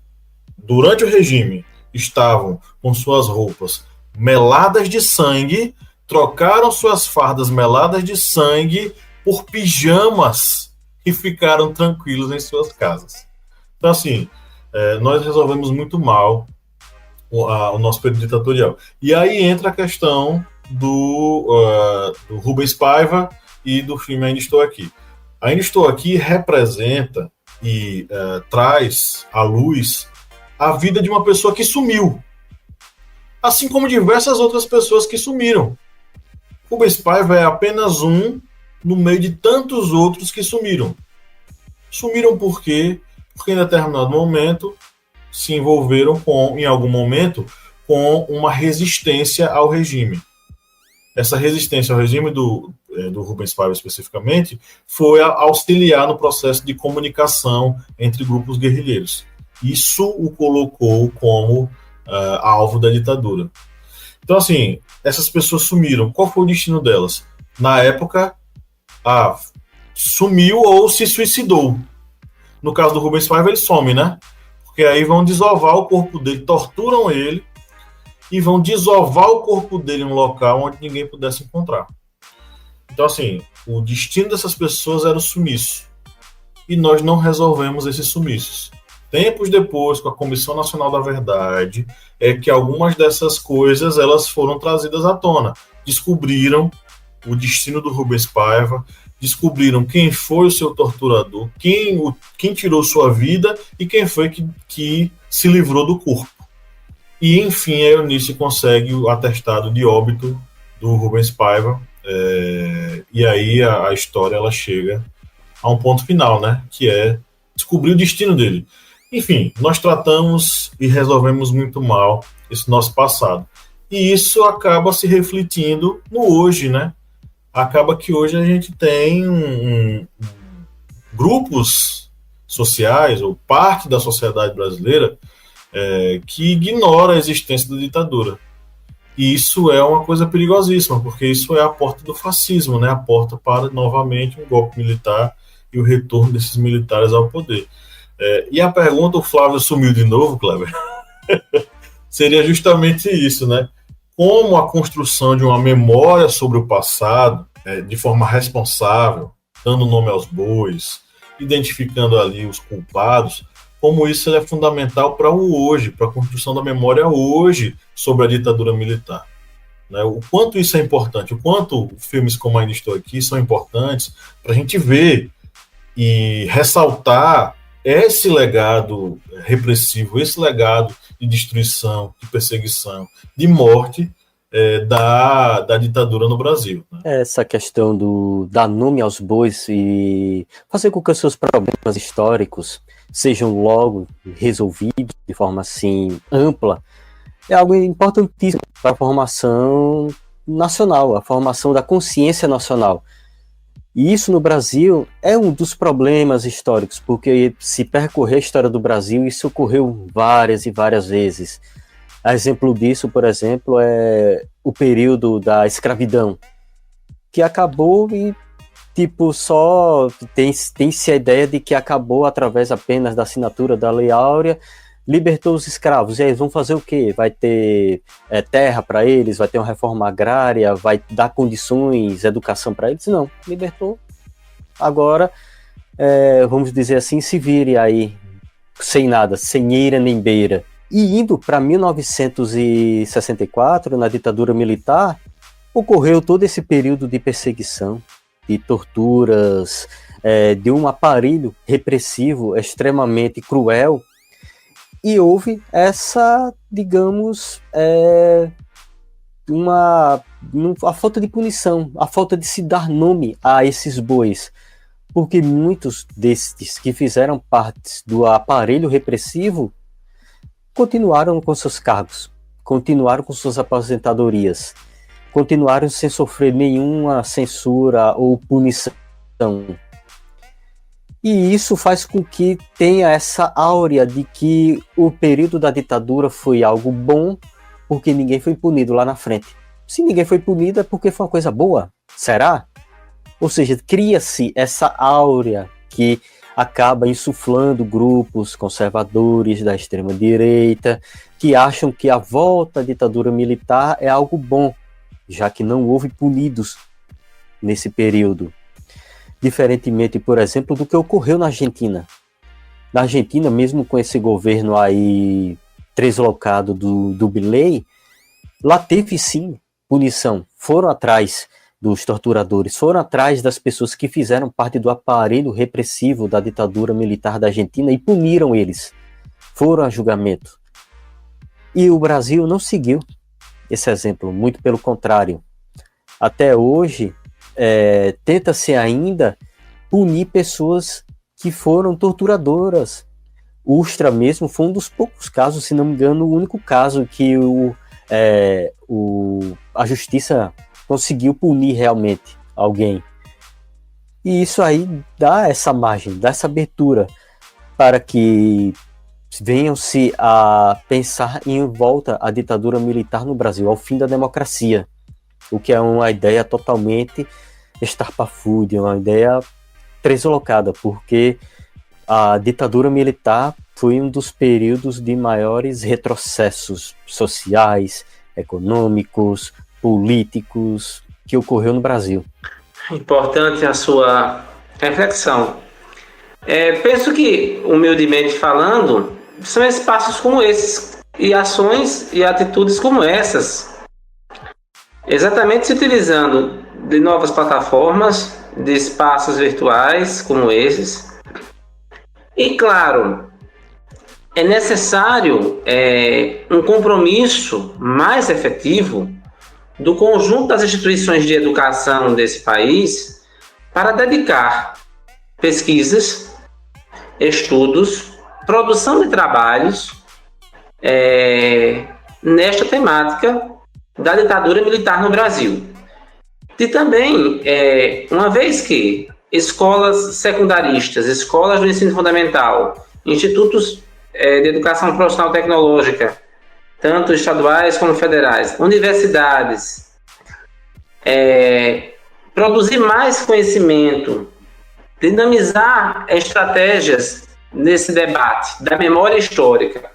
durante o regime, estavam com suas roupas meladas de sangue, trocaram suas fardas meladas de sangue por pijamas e ficaram tranquilos em suas casas. Então, assim, nós resolvemos muito mal o nosso período ditatorial. E aí entra a questão do Rubens Paiva e do filme Ainda Estou Aqui. Ainda Estou Aqui representa e traz à luz a vida de uma pessoa que sumiu, assim como diversas outras pessoas que sumiram. Rubens Paiva é apenas um no meio de tantos outros que sumiram. Sumiram por quê? Porque em determinado momento se envolveram em algum momento, com uma resistência ao regime. Essa resistência ao regime do Rubens Paiva especificamente foi auxiliar no processo de comunicação entre grupos guerrilheiros. Isso o colocou como alvo da ditadura. Então, assim, essas pessoas sumiram. Qual foi o destino delas? Na época, sumiu ou se suicidou. No caso do Rubens Paiva, ele some, né? Porque aí vão desovar o corpo dele, torturam ele e vão desovar o corpo dele em um local onde ninguém pudesse encontrar. Então, assim, o destino dessas pessoas era o sumiço. E nós não resolvemos esses sumiços. Tempos depois, com a Comissão Nacional da Verdade, é que algumas dessas coisas elas foram trazidas à tona. Descobriram o destino do Rubens Paiva, descobriram quem foi o seu torturador, quem tirou sua vida e quem foi que se livrou do corpo. E, enfim, a Eunice consegue o atestado de óbito do Rubens Paiva, e aí a história ela chega a um ponto final, né? Que é descobrir o destino dele. Enfim, nós tratamos e resolvemos muito mal esse nosso passado. E isso acaba se refletindo no hoje, né? Acaba que hoje a gente tem grupos sociais, ou parte da sociedade brasileira, que ignora a existência da ditadura. E isso é uma coisa perigosíssima, porque isso é a porta do fascismo, né? A porta para, novamente, um golpe militar e o retorno desses militares ao poder. E a pergunta, o Flávio sumiu de novo, Kleber, seria justamente isso, né? Como a construção de uma memória sobre o passado, de forma responsável, dando nome aos bois, identificando ali os culpados, como isso é fundamental para o hoje, para a construção da memória hoje sobre a ditadura militar. Né? O quanto isso é importante, o quanto filmes como Ainda Estou Aqui são importantes para a gente ver e ressaltar esse legado repressivo, esse legado de destruição, de perseguição, de morte da ditadura no Brasil. Né? Essa questão do dar nome aos bois e fazer com que os seus problemas históricos sejam logo resolvidos de forma assim ampla, é algo importantíssimo para a formação nacional, a formação da consciência nacional. E isso no Brasil é um dos problemas históricos, porque se percorrer a história do Brasil, isso ocorreu várias e várias vezes. A exemplo disso, por exemplo, é o período da escravidão, que acabou e, só tem-se a ideia de que acabou através apenas da assinatura da Lei Áurea, libertou os escravos. E aí, vão fazer o quê? Vai ter terra para eles? Vai ter uma reforma agrária? Vai dar condições, educação para eles? Não, libertou. Agora, vamos dizer assim, se vire aí sem nada, sem eira nem beira. E indo para 1964, na ditadura militar, ocorreu todo esse período de perseguição, de torturas, de um aparelho repressivo extremamente cruel. E houve essa, digamos, a falta de punição, a falta de se dar nome a esses bois, porque muitos destes que fizeram parte do aparelho repressivo continuaram com seus cargos, continuaram com suas aposentadorias, continuaram sem sofrer nenhuma censura ou punição. E isso faz com que tenha essa áurea de que o período da ditadura foi algo bom, porque ninguém foi punido lá na frente. Se ninguém foi punido é porque foi uma coisa boa. Será? Ou seja, cria-se essa áurea que acaba insuflando grupos conservadores da extrema-direita que acham que a volta à ditadura militar é algo bom, já que não houve punidos nesse período. Diferentemente, por exemplo, do que ocorreu na Argentina. Na Argentina, mesmo com esse governo aí translocado do Milei, lá teve sim punição. Foram atrás dos torturadores, foram atrás das pessoas que fizeram parte do aparelho repressivo da ditadura militar da Argentina e puniram eles. Foram a julgamento. E o Brasil não seguiu esse exemplo, muito pelo contrário. Até hoje, tenta-se ainda punir pessoas que foram torturadoras. O Ustra mesmo foi um dos poucos casos, se não me engano, o único caso que a justiça conseguiu punir realmente alguém. E isso aí dá essa margem, dá essa abertura para que venham-se a pensar em volta à ditadura militar no Brasil, ao fim da democracia, o que é uma ideia totalmente estarpafúrdia, uma ideia translocada, porque a ditadura militar foi um dos períodos de maiores retrocessos sociais, econômicos, políticos que ocorreu no Brasil. Importante a sua reflexão. Penso que, humildemente falando, são espaços como esses e ações e atitudes como essas, exatamente se utilizando de novas plataformas, de espaços virtuais como esses. E, claro, é necessário um compromisso mais efetivo do conjunto das instituições de educação desse país para dedicar pesquisas, estudos, produção de trabalhos nesta temática da ditadura militar no Brasil. E também, uma vez que escolas secundaristas, escolas do ensino fundamental, institutos de educação profissional tecnológica, tanto estaduais como federais, universidades, produzir mais conhecimento, dinamizar estratégias nesse debate da memória histórica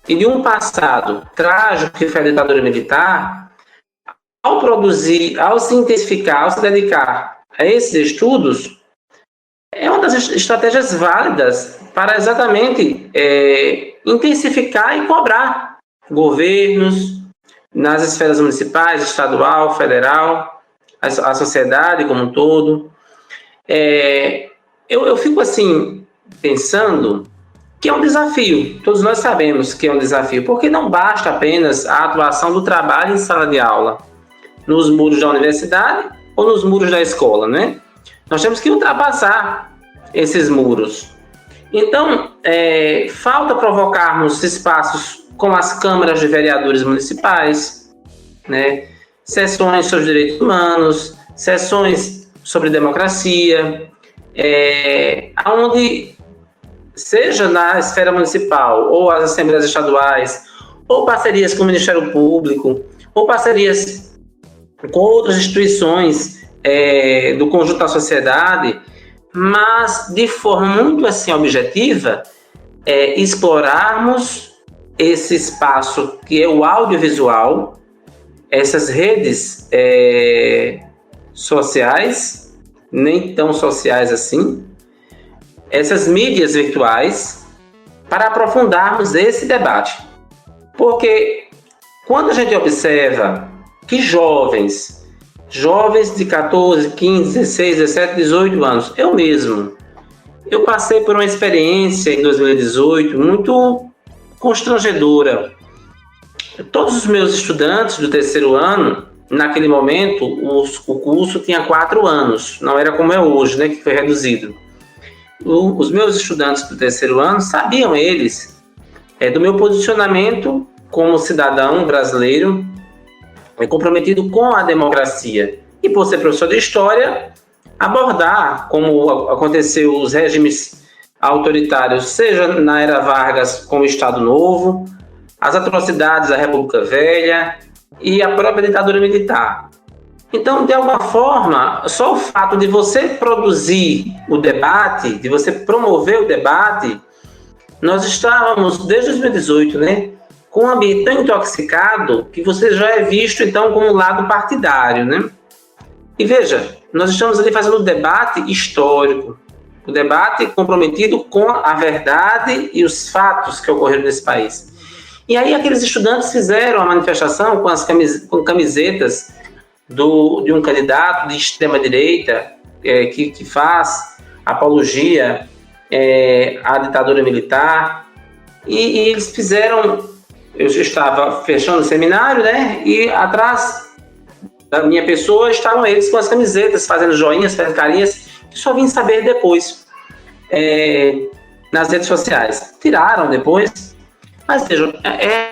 e de um passado trágico que foi a ditadura militar, ao produzir, ao se intensificar, ao se dedicar a esses estudos, é uma das estratégias válidas para exatamente intensificar e cobrar governos nas esferas municipais, estadual, federal, a sociedade como um todo. Eu fico assim pensando que é um desafio, todos nós sabemos que é um desafio, porque não basta apenas a atuação do trabalho em sala de aula, nos muros da universidade ou nos muros da escola, né? Nós temos que ultrapassar esses muros. Então, falta provocarmos espaços como as câmaras de vereadores municipais, né? Sessões sobre direitos humanos, sessões sobre democracia, onde, seja na esfera municipal ou as assembleias estaduais, ou parcerias com o Ministério Público, ou parcerias com outras instituições do conjunto da sociedade, mas de forma muito assim objetiva, explorarmos esse espaço que é o audiovisual, essas redes sociais, nem tão sociais assim, essas mídias virtuais, para aprofundarmos esse debate. Porque quando a gente observa que jovens de 14, 15, 16, 17, 18 anos, eu passei por uma experiência em 2018 muito constrangedora. Todos os meus estudantes do terceiro ano, naquele momento, o curso tinha 4 anos, não era como é hoje, né, que foi reduzido. Os meus estudantes do terceiro ano sabiam eles do meu posicionamento como cidadão brasileiro comprometido com a democracia. E por ser professor de história, abordar como aconteceu os regimes autoritários, seja na era Vargas como Estado Novo, as atrocidades da República Velha e a própria ditadura militar. Então, de alguma forma, só o fato de você produzir o debate, de você promover o debate, nós estávamos, desde 2018, né, com um ambiente tão intoxicado que você já é visto, então, como lado partidário, né? E veja, nós estamos ali fazendo um debate histórico, um debate comprometido com a verdade e os fatos que ocorreram nesse país. E aí aqueles estudantes fizeram a manifestação com camisetas de um candidato de extrema-direita que faz apologia à ditadura militar. E eles fizeram... Eu estava fechando o seminário, né? E atrás da minha pessoa estavam eles com as camisetas, fazendo joinhas, fazendo carinhas, que só vim saber depois nas redes sociais. Tiraram depois. Mas vejam,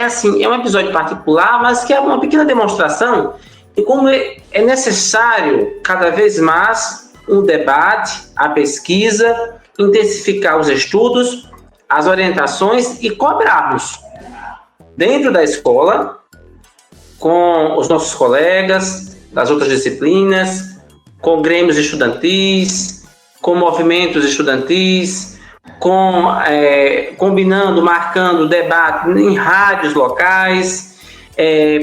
assim, é um episódio particular, mas que é uma pequena demonstração de como é necessário cada vez mais um debate, a pesquisa, intensificar os estudos, as orientações e cobrarmos dentro da escola, com os nossos colegas das outras disciplinas, com grêmios estudantis, com movimentos estudantis, combinando, marcando debate em rádios locais,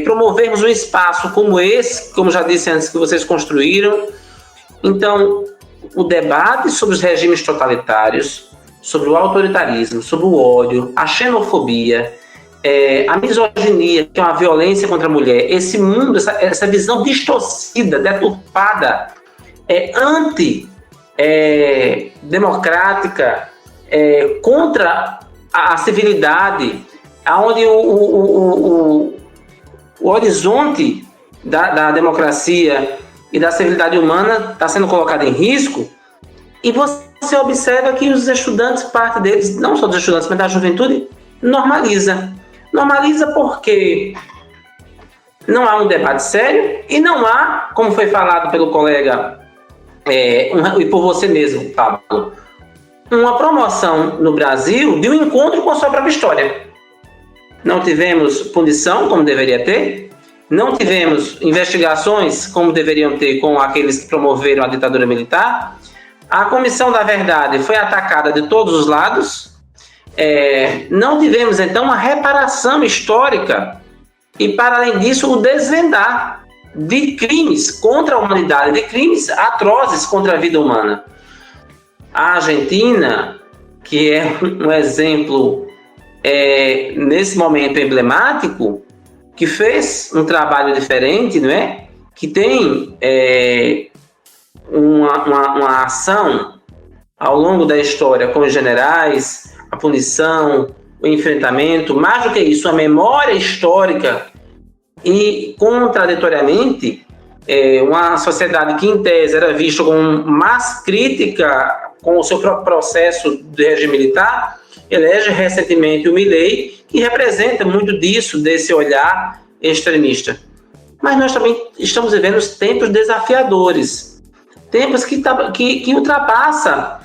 promovermos um espaço como esse, como já disse antes, que vocês construíram. Então, o debate sobre os regimes totalitários, sobre o autoritarismo, sobre o ódio, a xenofobia, a misoginia, que é uma violência contra a mulher, esse mundo, essa visão distorcida, deturpada, antidemocrática, contra a civilidade, onde o horizonte da democracia e da civilidade humana está sendo colocado em risco, e você observa que os estudantes, parte deles, não só dos estudantes, mas da juventude, normaliza porque não há um debate sério e não há, como foi falado pelo colega e por você mesmo, Pablo, uma promoção no Brasil de um encontro com a sua própria história. Não tivemos punição, como deveria ter, não tivemos investigações, como deveriam ter, com aqueles que promoveram a ditadura militar. A Comissão da Verdade foi atacada de todos os lados. Não tivemos, então, uma reparação histórica e, para além disso, o desvendar de crimes contra a humanidade, de crimes atrozes contra a vida humana. A Argentina, que é um exemplo, nesse momento emblemático, que fez um trabalho diferente, não é? Que tem uma ação ao longo da história com os generais, a punição, o enfrentamento, mais do que isso, a memória histórica e, contraditoriamente, uma sociedade que, em tese, era vista como mais crítica com o seu próprio processo de regime militar, elege recentemente o Milei, que representa muito disso, desse olhar extremista. Mas nós também estamos vivendo tempos desafiadores, tempos que ultrapassam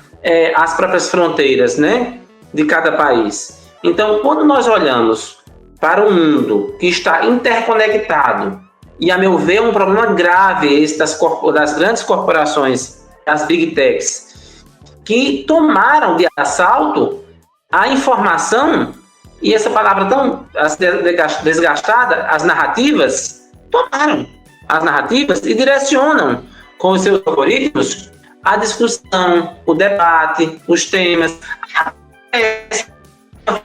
as próprias fronteiras, né, de cada país. Então, quando nós olhamos para um mundo que está interconectado, e, a meu ver, um problema grave esse das grandes corporações, das Big Techs, que tomaram de assalto a informação, e essa palavra tão desgastada, as narrativas, tomaram as narrativas e direcionam com os seus algoritmos a discussão, o debate, os temas,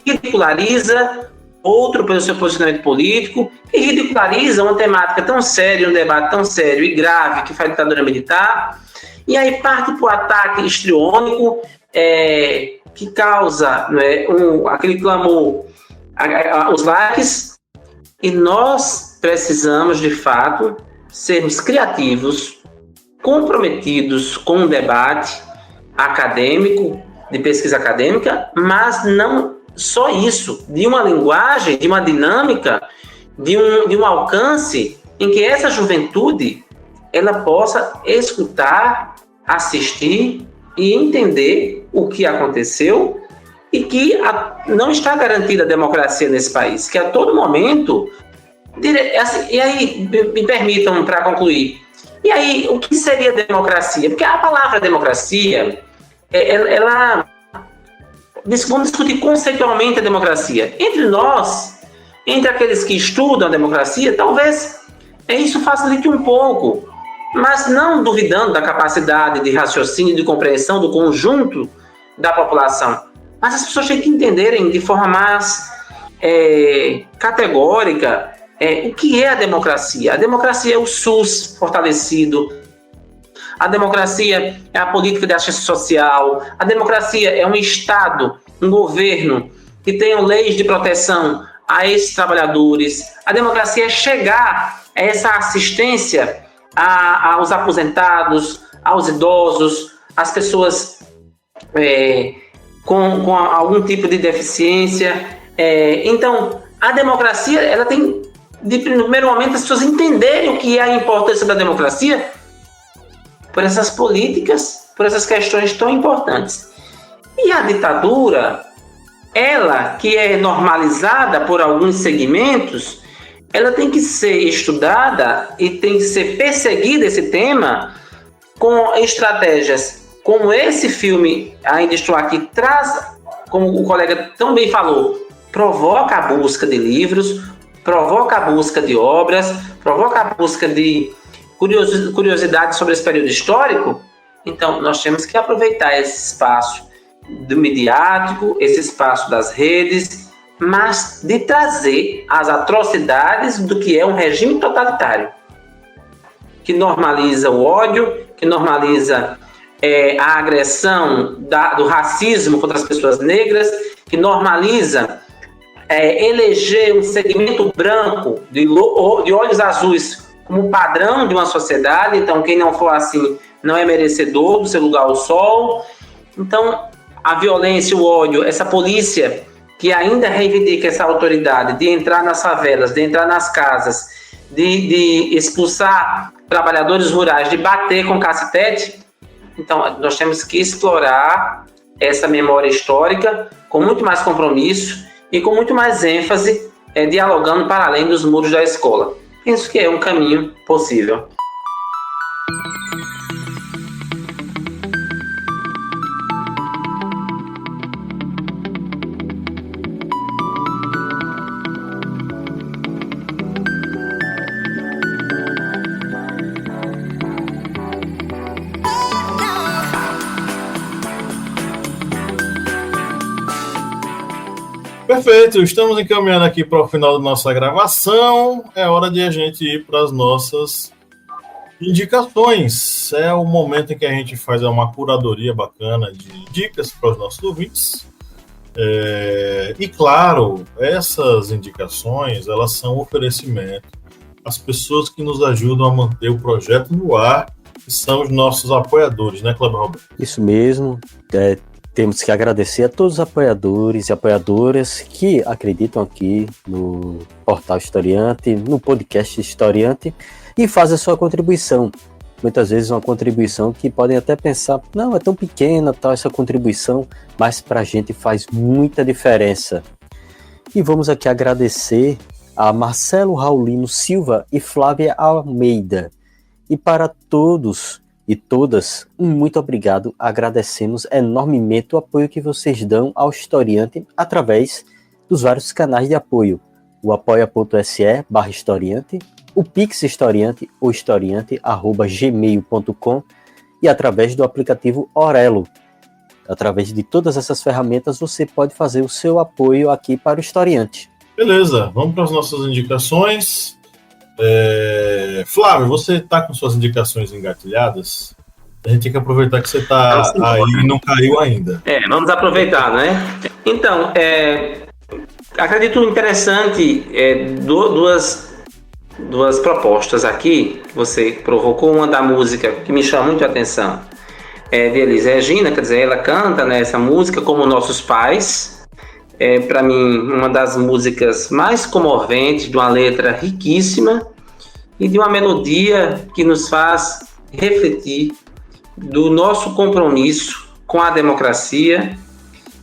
ridiculariza outro pelo seu posicionamento político e ridiculariza uma temática tão séria, um debate tão sério e grave que faz ditadura militar, e aí parte para o ataque histriônico que causa aquele clamor os likes, e nós precisamos, de fato, sermos criativos, comprometidos com o debate acadêmico, de pesquisa acadêmica, mas não só isso, de uma linguagem, de uma dinâmica, de um alcance em que essa juventude ela possa escutar, assistir e entender o que aconteceu e que não está garantida a democracia nesse país, que a todo momento... E aí, me permitam para concluir, e aí, o que seria democracia? Porque a palavra democracia, vamos discutir conceitualmente a democracia. Entre nós, entre aqueles que estudam a democracia, talvez isso facilite um pouco, mas não duvidando da capacidade de raciocínio e de compreensão do conjunto da população. Mas as pessoas têm que entenderem de forma mais categórica o que é a democracia. A democracia é o SUS fortalecido, a democracia é a política de assistência social, a democracia é um Estado, um governo que tenha leis de proteção a esses trabalhadores. A democracia é chegar a essa assistência aos aposentados, aos idosos, às pessoas com algum tipo de deficiência. Então, a democracia, ela tem, de primeiro momento, as pessoas entenderem o que é a importância da democracia por essas políticas, por essas questões tão importantes. E a ditadura, ela que é normalizada por alguns segmentos, ela tem que ser estudada e tem que ser perseguida, esse tema, com estratégias como esse filme, Ainda Estou Aqui, traz, como o colega tão bem falou, provoca a busca de livros, provoca a busca de obras, provoca a busca de curiosidade sobre esse período histórico. Então, nós temos que aproveitar esse espaço do midiático, esse espaço das redes, mas de trazer as atrocidades do que é um regime totalitário, que normaliza o ódio, que normaliza a agressão do racismo contra as pessoas negras, que normaliza eleger um segmento branco de olhos azuis como padrão de uma sociedade. Então, quem não for assim não é merecedor do seu lugar ao sol. Então, a violência, o ódio, essa polícia que ainda reivindica essa autoridade de entrar nas favelas, de entrar nas casas, de expulsar trabalhadores rurais, de bater com cacetete. Então, nós temos que explorar essa memória histórica com muito mais compromisso e com muito mais ênfase, dialogando para além dos muros da escola. Penso que é um caminho possível. Perfeito, estamos encaminhando aqui para o final da nossa gravação. É hora de a gente ir para as nossas indicações. É o momento em que a gente faz uma curadoria bacana de dicas para os nossos ouvintes. E claro, essas indicações, elas são um oferecimento às pessoas que nos ajudam a manter o projeto no ar, que são os nossos apoiadores, né, Cláudio Roberto? Isso mesmo. Temos que agradecer a todos os apoiadores e apoiadoras que acreditam aqui no Portal Historiante, no podcast Historiante, e fazem a sua contribuição. Muitas vezes uma contribuição que podem até pensar, não, é tão pequena tal essa contribuição, mas para a gente faz muita diferença. E vamos aqui agradecer a Marcelo Raulino Silva e Flávia Almeida. E para todos e todas, muito obrigado. Agradecemos enormemente o apoio que vocês dão ao Historiante através dos vários canais de apoio. O apoia.se/historiante, o Pix Historiante ou historiante@gmail.com e através do aplicativo Orelo. Através de todas essas ferramentas você pode fazer o seu apoio aqui para o Historiante. Beleza, vamos para as nossas indicações. Flávio, você está com suas indicações engatilhadas? A gente tem que aproveitar que você está aí e não caiu ainda. Vamos aproveitar, né? Então, acredito interessante duas propostas aqui que você provocou. Uma da música que me chama muito a atenção de Elis Regina, quer dizer, ela canta, né, essa música como Nossos Pais. Para mim, uma das músicas mais comoventes, de uma letra riquíssima e de uma melodia que nos faz refletir do nosso compromisso com a democracia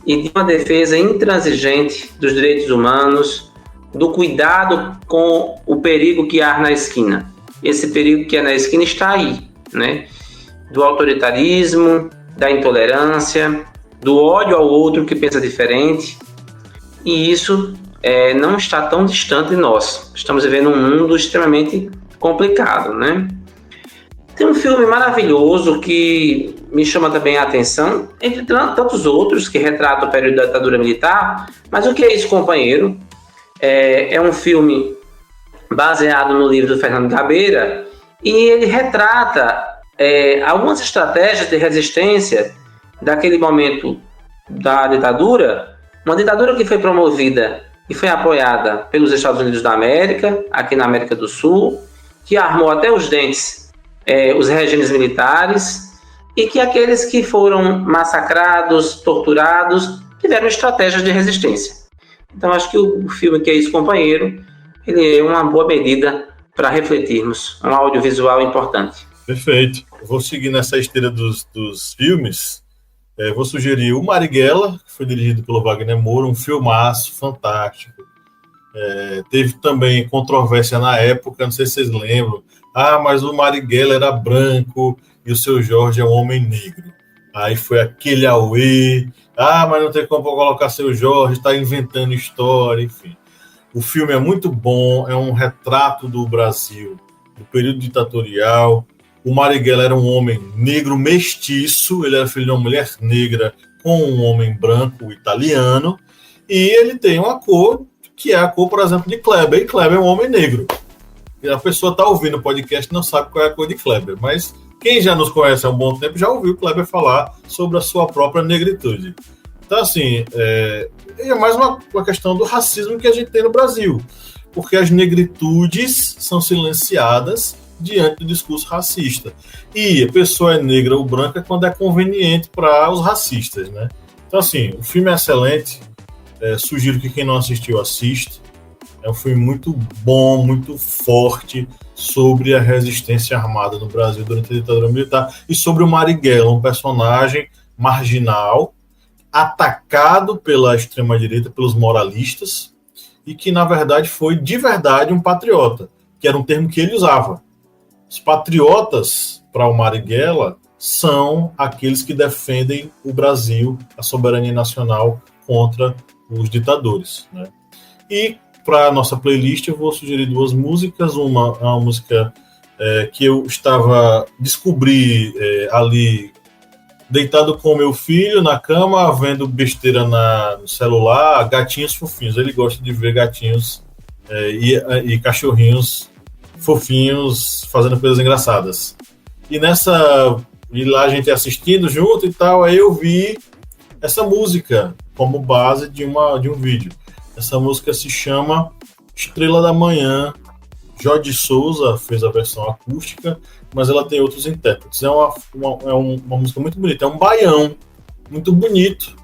e de uma defesa intransigente dos direitos humanos, do cuidado com o perigo que há na esquina. Esse perigo que é na esquina está aí, né? Do autoritarismo, da intolerância, do ódio ao outro que pensa diferente. E isso não está tão distante de nós. Estamos vivendo um mundo extremamente complicado, né? Tem um filme maravilhoso que me chama também a atenção, entre tantos outros que retratam o período da ditadura militar. Mas o que é isso, companheiro? É um filme baseado no livro do Fernando Gabeira e ele retrata algumas estratégias de resistência daquele momento da ditadura, uma ditadura que foi promovida e foi apoiada pelos Estados Unidos da América, aqui na América do Sul, que armou até os dentes os regimes militares e que aqueles que foram massacrados, torturados, tiveram estratégias de resistência. Então, acho que o filme Que é Isso, Companheiro, ele é uma boa medida para refletirmos, um audiovisual importante. Perfeito. Eu vou seguir nessa esteira dos filmes. Vou sugerir o Marighella, que foi dirigido pelo Wagner Moura, um filmaço fantástico. Teve também controvérsia na época, não sei se vocês lembram. Mas o Marighella era branco e o Seu Jorge é um homem negro. Aí foi aquele auê. Mas não tem como colocar Seu Jorge, está inventando história, enfim. O filme é muito bom, é um retrato do Brasil, do período ditatorial. O Marighella era um homem negro mestiço, ele era filho de uma mulher negra com um homem branco italiano, e ele tem uma cor que é a cor, por exemplo, de Kleber, e Kleber é um homem negro. E a pessoa está ouvindo o podcast e não sabe qual é a cor de Kleber, mas quem já nos conhece há um bom tempo já ouviu Kleber falar sobre a sua própria negritude. Então, assim, é mais uma questão do racismo que a gente tem no Brasil, porque as negritudes são silenciadas diante do discurso racista. E a pessoa é negra ou branca quando é conveniente para os racistas, né? Então, assim, o filme é excelente. Sugiro que quem não assistiu, assista. É um filme muito bom, muito forte sobre a resistência armada no Brasil durante a ditadura militar e sobre o Marighella, um personagem marginal, atacado pela extrema-direita, pelos moralistas, e que, na verdade, foi de verdade um patriota, que era um termo que ele usava. Os patriotas, para o Marighella, são aqueles que defendem o Brasil, a soberania nacional contra os ditadores, né? E para a nossa playlist eu vou sugerir duas músicas. Uma é uma música que eu descobri ali deitado com meu filho na cama, vendo besteira no celular, gatinhos fofinhos. Ele gosta de ver gatinhos e cachorrinhos fofinhos fazendo coisas engraçadas. E lá a gente assistindo junto e tal, aí eu vi essa música como base de um vídeo. Essa música se chama Estrela da Manhã. Jorge Souza fez a versão acústica, mas ela tem outros intérpretes. É uma música muito bonita, é um baião muito bonito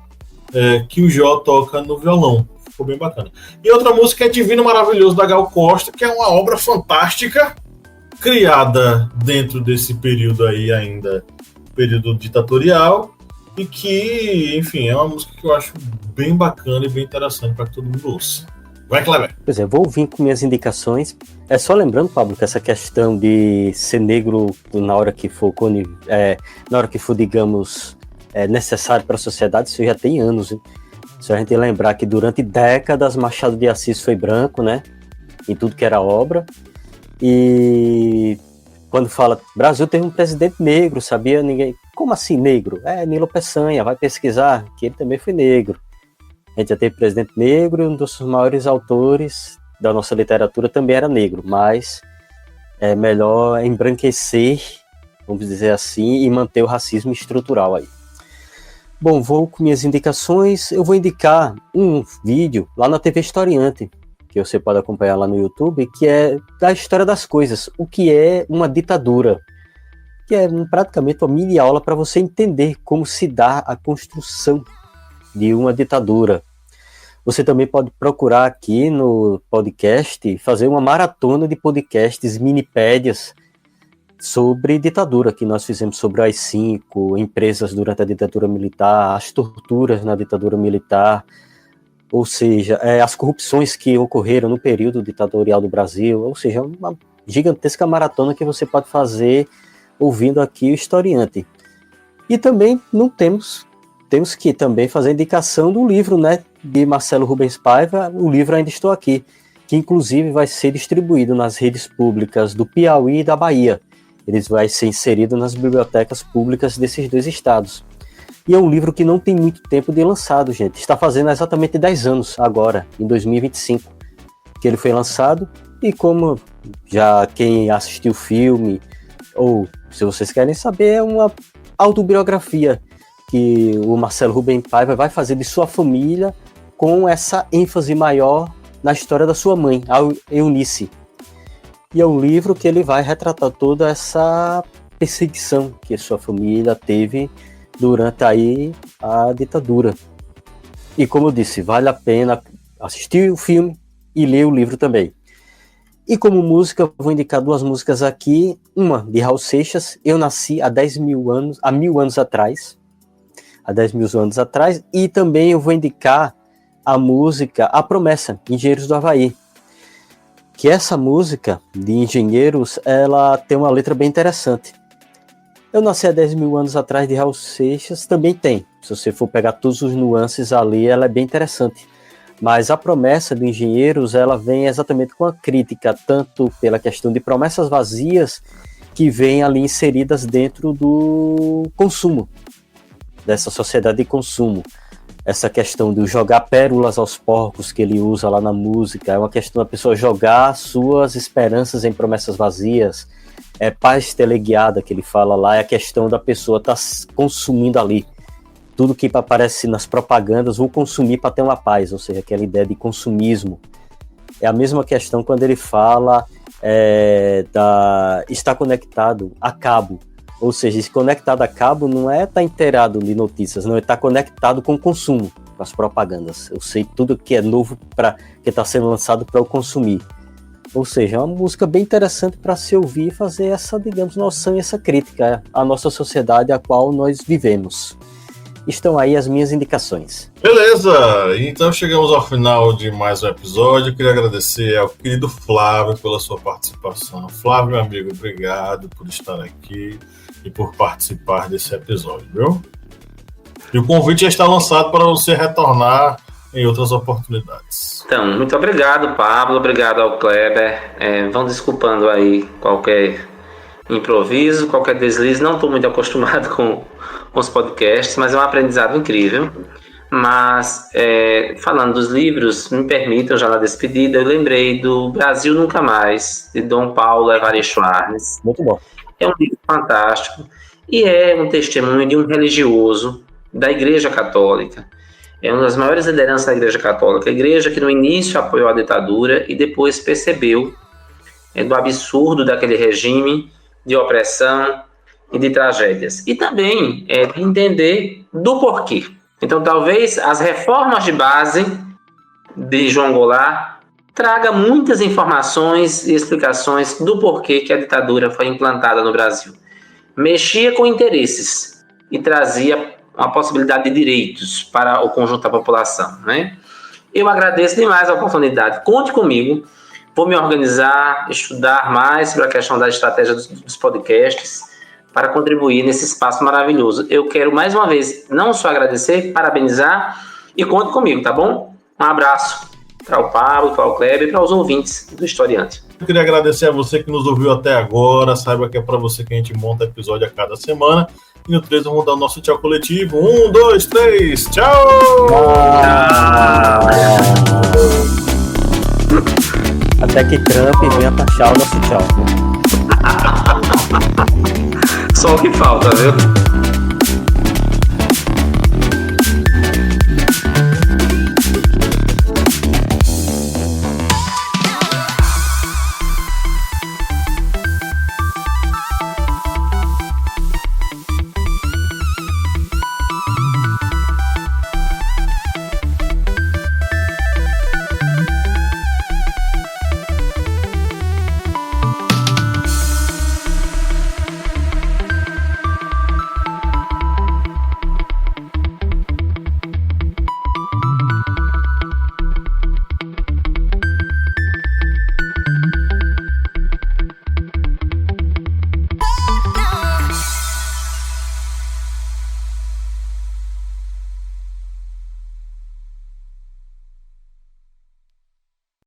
que o Jó toca no violão. Ficou bem bacana. E outra música é Divino Maravilhoso, da Gal Costa, que é uma obra fantástica, criada dentro desse período aí ainda, período ditatorial, e que, enfim, é uma música que eu acho bem bacana e bem interessante para que todo mundo ouça. Vai, Kleber. Pois é, vou vir com minhas indicações. Só lembrando, Pablo, que essa questão de ser negro na hora que for, digamos, necessário para a sociedade, isso já tem anos, hein? Se a gente lembrar que durante décadas Machado de Assis foi branco, né? Em tudo que era obra. E quando fala, Brasil teve um presidente negro, sabia? Ninguém. Como assim negro? Nilo Peçanha, vai pesquisar, que ele também foi negro. A gente já teve presidente negro, um dos maiores autores da nossa literatura também era negro, mas é melhor embranquecer, vamos dizer assim, e manter o racismo estrutural aí. Bom, vou com minhas indicações. Eu vou indicar um vídeo lá na TV Historiante, que você pode acompanhar lá no YouTube, que é da história das coisas. O que é uma ditadura? Que é praticamente uma mini aula para você entender como se dá a construção de uma ditadura. Você também pode procurar aqui no podcast, fazer uma maratona de podcasts, minipédias, sobre ditadura, que nós fizemos sobre o AI-5, empresas durante a ditadura militar, as torturas na ditadura militar, ou seja, as corrupções que ocorreram no período ditatorial do Brasil, ou seja, uma gigantesca maratona que você pode fazer ouvindo aqui o Historiante. E também temos que também fazer a indicação do livro, né, de Marcelo Rubens Paiva, o livro Ainda Estou Aqui, que inclusive vai ser distribuído nas redes públicas do Piauí e da Bahia. Ele vai ser inserido nas bibliotecas públicas desses dois estados. E é um livro que não tem muito tempo de lançado, gente. Está fazendo exatamente 10 anos agora, em 2025, que ele foi lançado. E como já quem assistiu o filme, ou se vocês querem saber, é uma autobiografia que o Marcelo Rubens Paiva vai fazer de sua família, com essa ênfase maior na história da sua mãe, a Eunice. E é um livro que ele vai retratar toda essa perseguição que a sua família teve durante aí a ditadura. E como eu disse, vale a pena assistir o filme e ler o livro também. E como música, eu vou indicar duas músicas aqui. Uma de Raul Seixas, Eu Nasci há 10.000 anos atrás. Há 10.000 anos atrás. E também eu vou indicar a música A Promessa, Engenheiros do Havaí. Que essa música de Engenheiros, ela tem uma letra bem interessante. Eu Nasci há 10.000 anos atrás, de Raul Seixas, também tem. Se você for pegar todos os nuances ali, ela é bem interessante. Mas a Promessa de Engenheiros, ela vem exatamente com a crítica, tanto pela questão de promessas vazias, que vêm ali inseridas dentro do consumo, dessa sociedade de consumo. Essa questão de jogar pérolas aos porcos que ele usa lá na música, é uma questão da pessoa jogar suas esperanças em promessas vazias, paz teleguiada que ele fala lá, é a questão da pessoa estar consumindo ali. Tudo que aparece nas propagandas, vou consumir para ter uma paz, ou seja, aquela ideia de consumismo. É a mesma questão quando ele fala estar conectado a cabo. Ou seja, esse conectado a cabo não é estar inteirado de notícias, não é estar conectado com o consumo, com as propagandas. Eu sei tudo que é novo, que está sendo lançado para eu consumir. Ou seja, é uma música bem interessante para se ouvir e fazer essa, digamos, noção e essa crítica à nossa sociedade a qual nós vivemos. Estão aí as minhas indicações. Beleza, então chegamos ao final de mais um episódio. Eu queria agradecer ao querido Flávio pela sua participação. Flávio, meu amigo, obrigado por estar aqui e por participar desse episódio, viu? E o convite já está lançado para você retornar em outras oportunidades. Então, muito obrigado, Pablo, obrigado ao Kleber. Vão desculpando aí qualquer improviso, qualquer deslize. Não estou muito acostumado com os podcasts, mas é um aprendizado incrível. Mas, falando dos livros, me permitam já na despedida, eu lembrei do Brasil Nunca Mais, de Dom Paulo Evaristo Arnes. Muito bom. É um livro fantástico e é um testemunho de um religioso da Igreja Católica. É uma das maiores lideranças da Igreja Católica. A igreja que no início apoiou a ditadura e depois percebeu do absurdo daquele regime de opressão e de tragédias. E também de entender do porquê. Então, talvez as reformas de base de João Goulart traga muitas informações e explicações do porquê que a ditadura foi implantada no Brasil. Mexia com interesses e trazia uma possibilidade de direitos para o conjunto da população, né? Eu agradeço demais a oportunidade. Conte comigo. Vou me organizar, estudar mais sobre a questão da estratégia dos podcasts para contribuir nesse espaço maravilhoso. Eu quero, mais uma vez, não só agradecer, parabenizar e conte comigo, tá bom? Um abraço para o Pablo, para o Kleber e para os ouvintes do Historiante. Eu queria agradecer a você que nos ouviu até agora. Saiba que é para você que a gente monta episódio a cada semana. E no 3 vamos dar o nosso tchau coletivo. 1, 2, 3, tchau! Até que Trump venha taxar o nosso tchau. Só o que falta, viu?